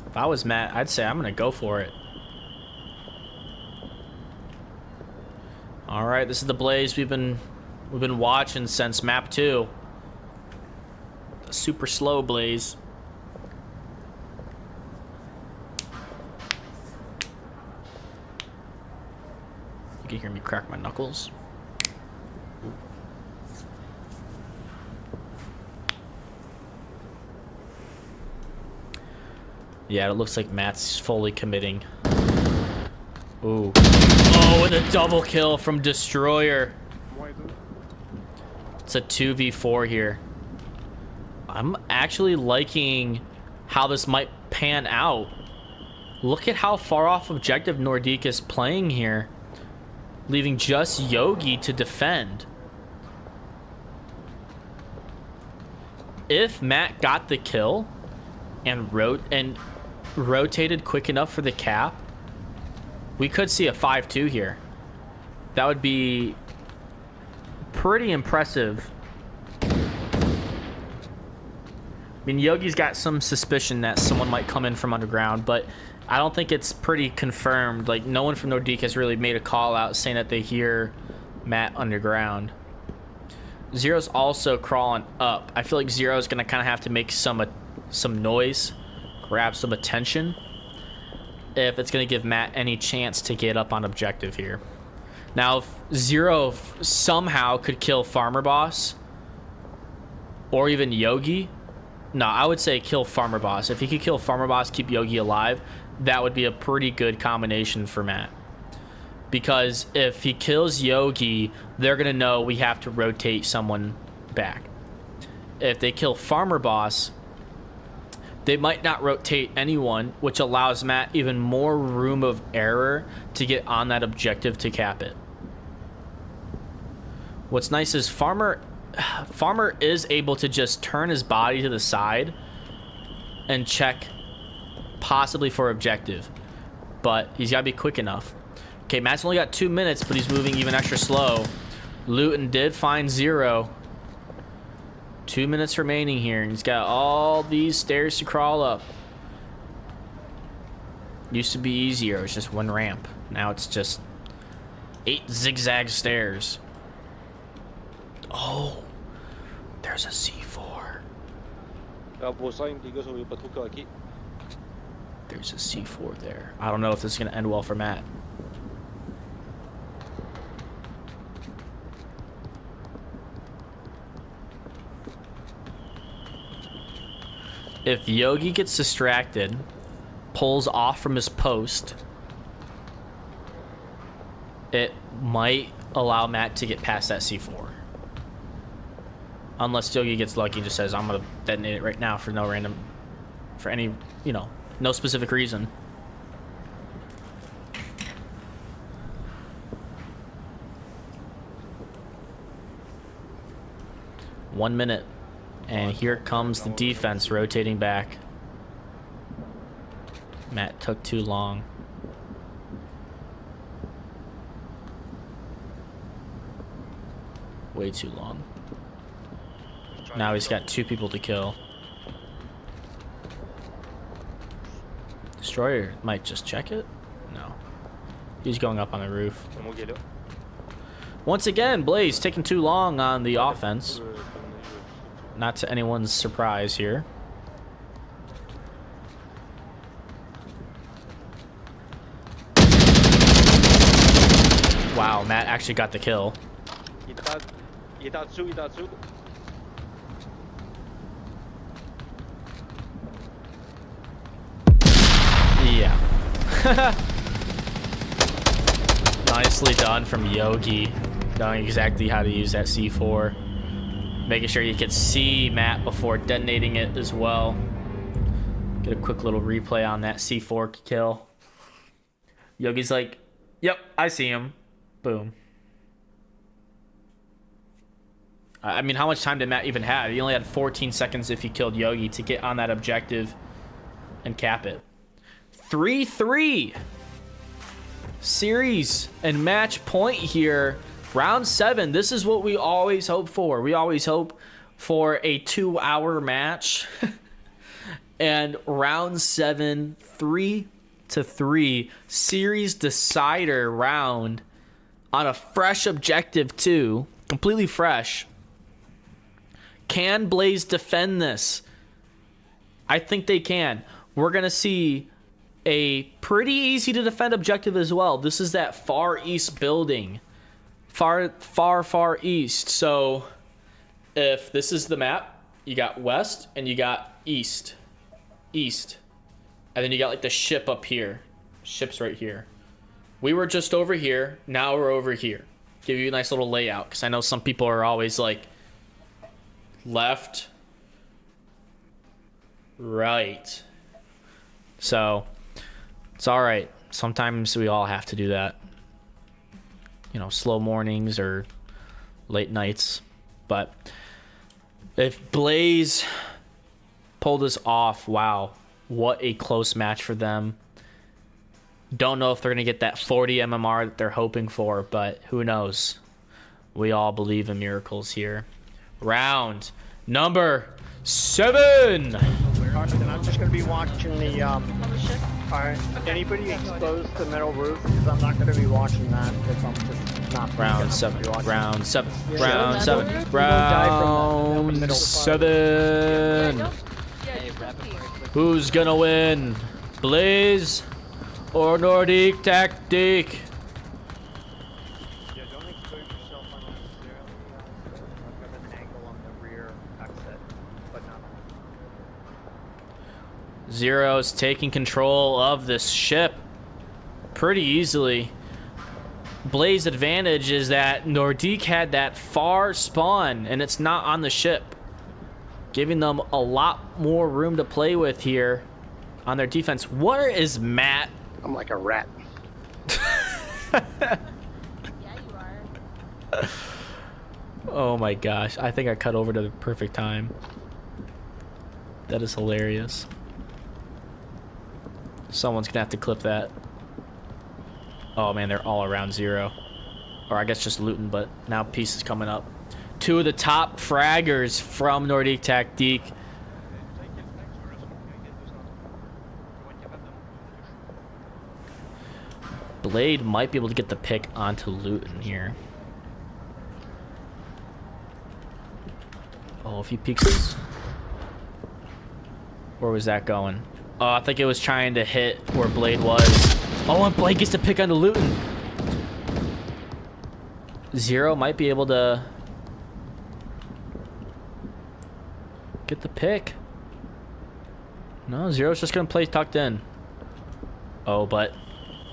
Speaker 1: If I was Matt, I'd say I'm gonna go for it. All right, this is the Blaze we've been watching since map 2. The super slow Blaze. You can hear me crack my knuckles. Yeah, it looks like Matt's fully committing. Ooh. Oh, and a double kill from Destroyer. It's a 2v4 here. I'm actually liking how this might pan out. Look at how far off objective Nordique is playing here, leaving just Yogi to defend. If Matt got the kill and rotated quick enough for the cap, we could see a 5-2 here. That would be pretty impressive. I mean, Yogi's got some suspicion that someone might come in from underground, but I don't think it's pretty confirmed. Like, no one from Nordique has really made a call out saying that they hear Matt underground. Zero's also crawling up. I feel like Zero's gonna kind of have to make some noise, grab some attention, if it's gonna give Matt any chance to get up on objective here. Now, if Zero somehow could kill Farmer Boss or even Yogi, no, I would say kill Farmer Boss. If he could kill Farmer Boss, keep Yogi alive, that would be a pretty good combination for Matt. Because if he kills Yogi, they're going to know we have to rotate someone back. If they kill Farmer Boss, they might not rotate anyone, which allows Matt even more room of error to get on that objective to cap it. What's nice is Farmer is able to just turn his body to the side and check possibly for objective, but he's got to be quick enough. Okay, Matt's only got 2 minutes, but he's moving even extra slow. Luton did find Zero. 2 minutes remaining here, and he's got all these stairs to crawl up. Used to be easier, it was just one ramp. Now it's just 8 zigzag stairs. Oh, there's a C4. There's a C4 there. I don't know if this is going to end well for Matt. If Yogi gets distracted, pulls off from his post, it might allow Matt to get past that C4. Unless Yogi gets lucky and just says, I'm going to detonate it right now for any, no specific reason. One minute. And here comes the defense rotating back. Matt took too long. Way too long. Now he's got 2 people to kill. Destroyer might just check it? No. He's going up on the roof. Once again, Blaze taking too long on the offense. Not to anyone's surprise here. Wow, Matt actually got the kill.
Speaker 4: Il est en dessous, il est en dessous.
Speaker 1: Yeah. Nicely done from Yogi. Knowing exactly how to use that C4. Making sure you could see Matt before detonating it as well. Get a quick little replay on that C4 kill. Yogi's like, yep, I see him. Boom. I mean, how much time did Matt even have? He only had 14 seconds if he killed Yogi to get on that objective and cap it. 3-3. Series and match point here. Round 7. This is what we always hope for. We always hope for a 2-hour match. And round 7, 3-3. Series decider round on a fresh objective too. Completely fresh. Can Blaze defend this? I think they can. We're going to see a pretty easy to defend objective as well. This is that far east building. Far east. So if this is the map, you got west and you got east. East. And then you got like the ship up here. Ship's right here. We were just over here. Now we're over here. Give you a nice little layout. Because I know some people are always like left, right. So it's all right. Sometimes we all have to do that. You know, slow mornings or late nights. But if Blaze pulled this off, wow, what a close match for them. Don't know if they're going to get that 40 MMR that they're hoping for, but who knows? We all believe in miracles here. Round number 7.
Speaker 2: And I'm just going to be watching the, alright, anybody exposed to metal roof, because I'm not going to be watching that, because I'm just not
Speaker 1: Round 7. Round 7.
Speaker 2: Yeah.
Speaker 1: Round 7.
Speaker 2: Die from that.
Speaker 1: Round 7. Who's gonna win? Blaze or Nordique Tactique?
Speaker 2: Yeah, don't expose yourself unnecessarily. I've got an angle on the rear exit, but not on.
Speaker 1: Zero's taking control of this ship pretty easily. Blaze advantage is that Nordique had that far spawn and it's not on the ship, giving them a lot more room to play with here on their defense. Where is Matt?
Speaker 3: I'm like a rat.
Speaker 6: Yeah, you are.
Speaker 1: Oh my gosh, I think I cut over to the perfect time. That is hilarious. Someone's gonna have to clip that. Oh man, they're all around Zero. Or I guess just looting, but now Peace is coming up. 2 of the top fraggers from Nordique Tactique. Blade might be able to get the pick onto Luton here. Oh, if he peeks this. Where was that going? Oh, I think it was trying to hit where Blade was. Oh, and Blade gets to pick onto Luton. Zero might be able to get the pick. No, Zero's just going to play tucked in. Oh, but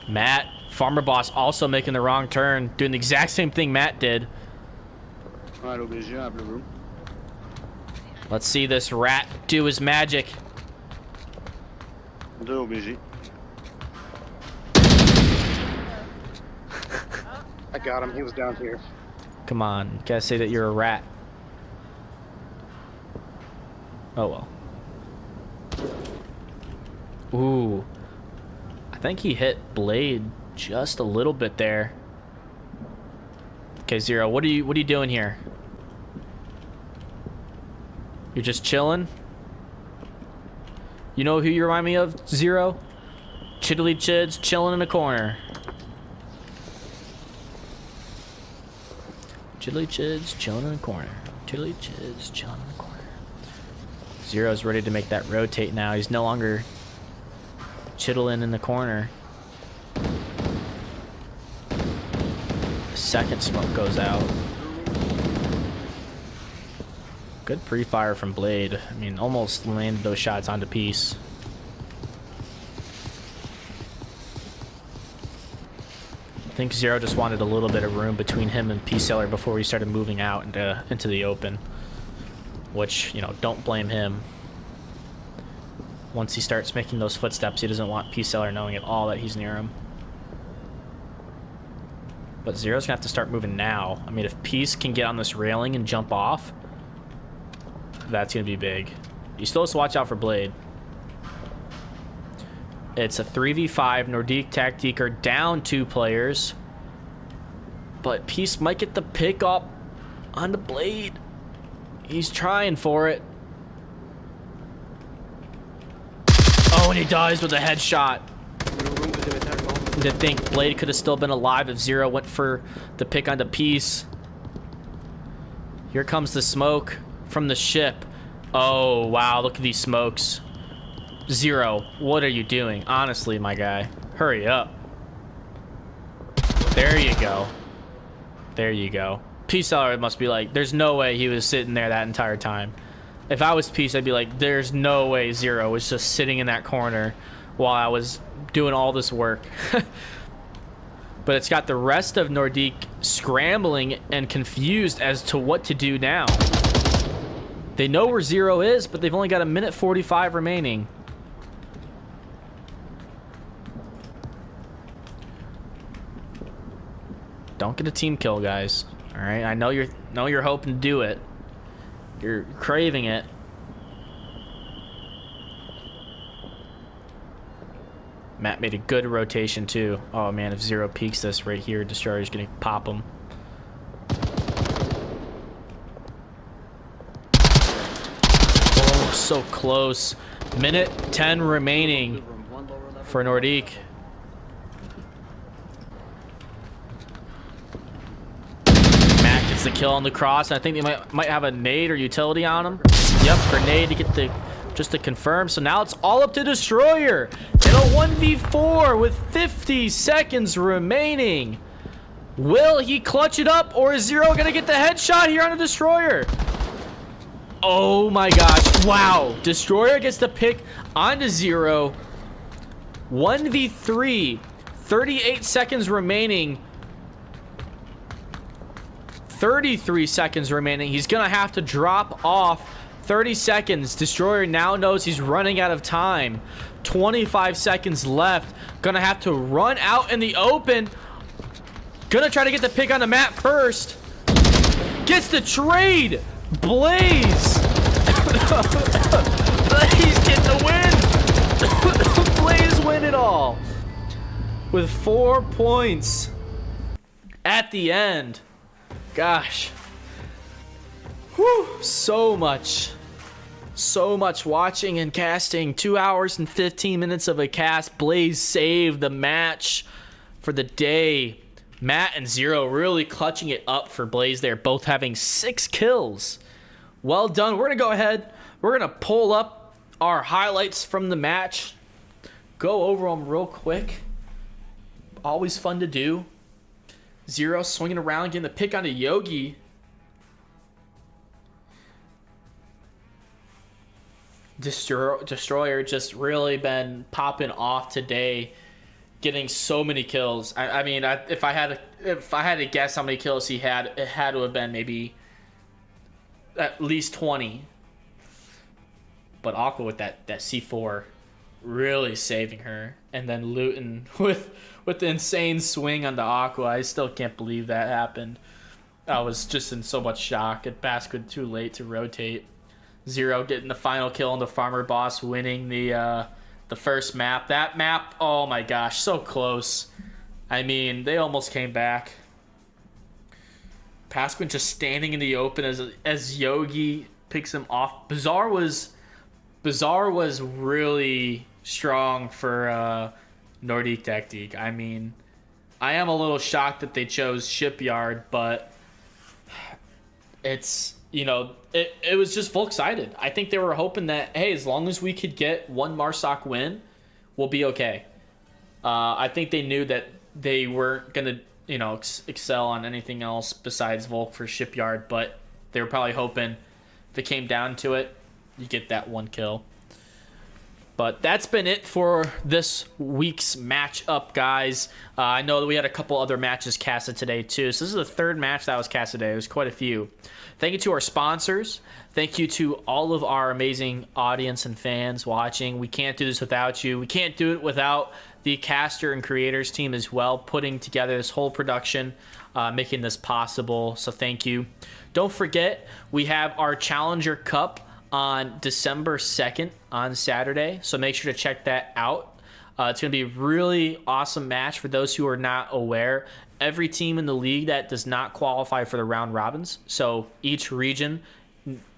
Speaker 1: Matt, Farmer Boss, also making the wrong turn. Doing the exact same thing Matt did. Let's see this rat do his magic.
Speaker 3: I got him. He was down here.
Speaker 1: Come on, you gotta say that you're a rat. Oh well. Ooh. I think he hit Blade just a little bit there. Okay, Zero, what are you doing here? You're just chilling? You know who you remind me of, Zero? Chiddly Chids chilling in a corner. Chiddly Chids chilling in a corner. Chiddly Chids chilling in a corner. Zero's ready to make that rotate now. He's no longer chiddling in the corner. The second smoke goes out. Good pre-fire from Blade. I mean, almost landed those shots onto Peace. I think Zero just wanted a little bit of room between him and Peace Sailor before he started moving out into the open. Which, you know, don't blame him. Once he starts making those footsteps, he doesn't want Peace Sailor knowing at all that he's near him. But Zero's gonna have to start moving now. I mean, if Peace can get on this railing and jump off, that's gonna be big. He still has to watch out for Blade. It's a 3v5. Nordique, Tactique are down 2 players. But Peace might get the pick up on the Blade. He's trying for it. Oh, and he dies with a headshot. To think Blade could have still been alive if Zero went for the pick onto Peace. Here comes the smoke from the ship. Oh, wow, look at these smokes. Zero, what are you doing? Honestly, my guy, hurry up. There you go. There you go. Peace Sailor must be like, there's no way he was sitting there that entire time. If I was Peace, I'd be like, there's no way Zero was just sitting in that corner while I was doing all this work. But it's got the rest of Nordique scrambling and confused as to what to do now. They know where Zero is, but they've only got 1:45 remaining. Don't get a team kill, guys. All right, I know you're hoping to do it. You're craving it. Matt made a good rotation too. Oh man, if Zero peeks this right here, Destroyer's gonna pop him. Oh, so close. 1:10 remaining for Nordique. Matt gets the kill on the cross, and I think they might have a nade or utility on him. Yep, grenade to get the just to confirm. So now it's all up to Destroyer in a 1v4 with 50 seconds remaining. Will he clutch it up, or is Zero gonna get the headshot here on a Destroyer? Oh my gosh, wow. Destroyer gets the pick onto Zero. 1v3, 38 seconds remaining. 33 seconds remaining. He's gonna have to drop off. 30 seconds. Destroyer now knows he's running out of time. 25 seconds left. Gonna have to run out in the open. Gonna try to get the pick on the map first. Gets the trade. Blaze. Blaze getting the win. Blaze win it all. With 4 points at the end. Gosh. Whew, so much watching and casting. 2 hours and 15 minutes of a cast. Blaze saved the match for the day. Matt and Zero really clutching it up for Blaze there, both having 6 kills. Well done. We're gonna go ahead, we're gonna pull up our highlights from the match, go over them real quick. Always fun to do. Zero swinging around, getting the pick onto Yogi. Destroyer just really been popping off today, getting so many kills. I mean, if I had to guess how many kills he had, it had to have been maybe at least 20. But Aqua with that C4 really saving her, and then Luton with the insane swing on the Aqua. I still can't believe that happened. I was just in so much shock. At Basket too late to rotate. 0 getting the final kill on the Farmer Boss, winning the first map. That map, oh my gosh, so close. I mean, they almost came back. Pasquin just standing in the open as Yogi picks him off. Bizarre was really strong for Nordique Tactique. I mean, I am a little shocked that they chose Shipyard, but it's, you know, it was just full excited. I think they were hoping that, hey, as long as we could get one Marsoc win, we'll be okay. I think they knew that they weren't going to, you know, excel on anything else besides Volk for Shipyard, but they were probably hoping if it came down to it, you get that one kill. But that's been it for this week's matchup, guys. I know that we had a couple other matches casted today, too. So this is the third match that was casted today. There's quite a few. Thank you to our sponsors. Thank you to all of our amazing audience and fans watching. We can't do this without you. We can't do it without the caster and creators team as well, putting together this whole production, making this possible. So thank you. Don't forget, we have our Challenger Cup on December 2nd on Saturday, so make sure to check that out. It's going to be a really awesome match. For those who are not aware, every team in the league that does not qualify for the round robins, so each region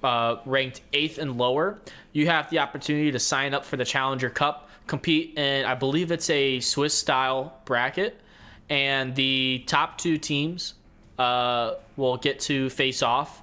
Speaker 1: ranked 8th and lower, you have the opportunity to sign up for the Challenger Cup, compete in, I believe it's a Swiss-style bracket, and the top 2 teams will get to face off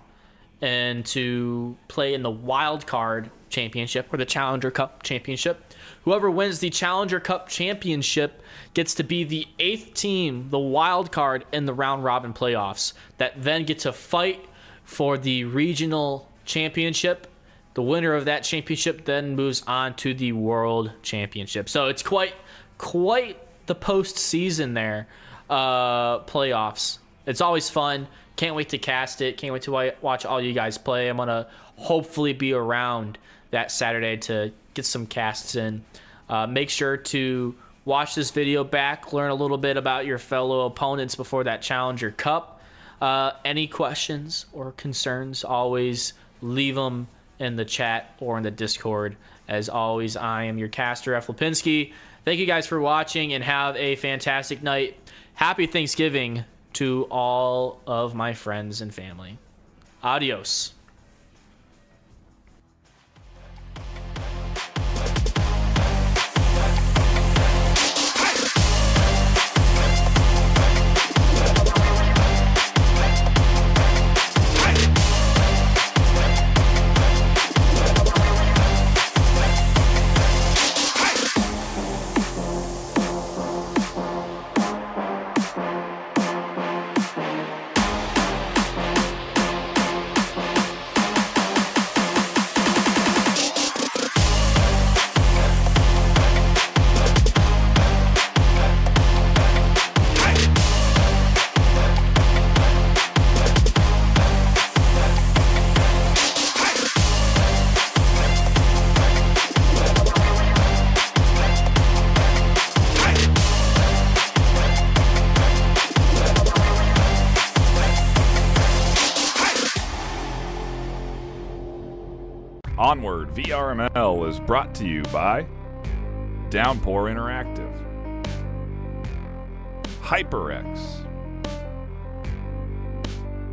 Speaker 1: and to play in the Wild Card Championship or the Challenger Cup Championship. Whoever wins the Challenger Cup Championship gets to be the 8th team, the wild card in the round robin playoffs, that then get to fight for the regional championship. The winner of that championship then moves on to the World Championship. So it's quite the postseason there, playoffs. It's always fun. Can't wait to cast it. Can't wait to watch all you guys play. I'm going to hopefully be around that Saturday to get some casts in. Make sure to watch this video back, learn a little bit about your fellow opponents before that Challenger Cup. Any questions or concerns, always leave them in the chat or in the Discord. As always, I am your caster, F. Lipinski. Thank you guys for watching and have a fantastic night. Happy Thanksgiving to all of my friends and family. Adios.
Speaker 10: Onward VRML is brought to you by Downpour Interactive, HyperX,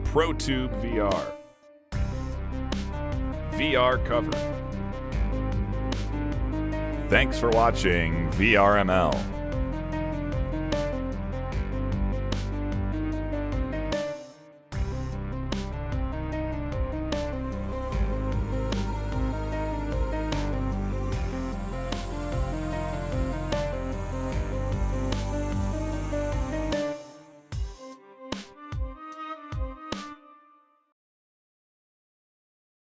Speaker 10: ProTube VR, VR Cover. Thanks for watching VRML.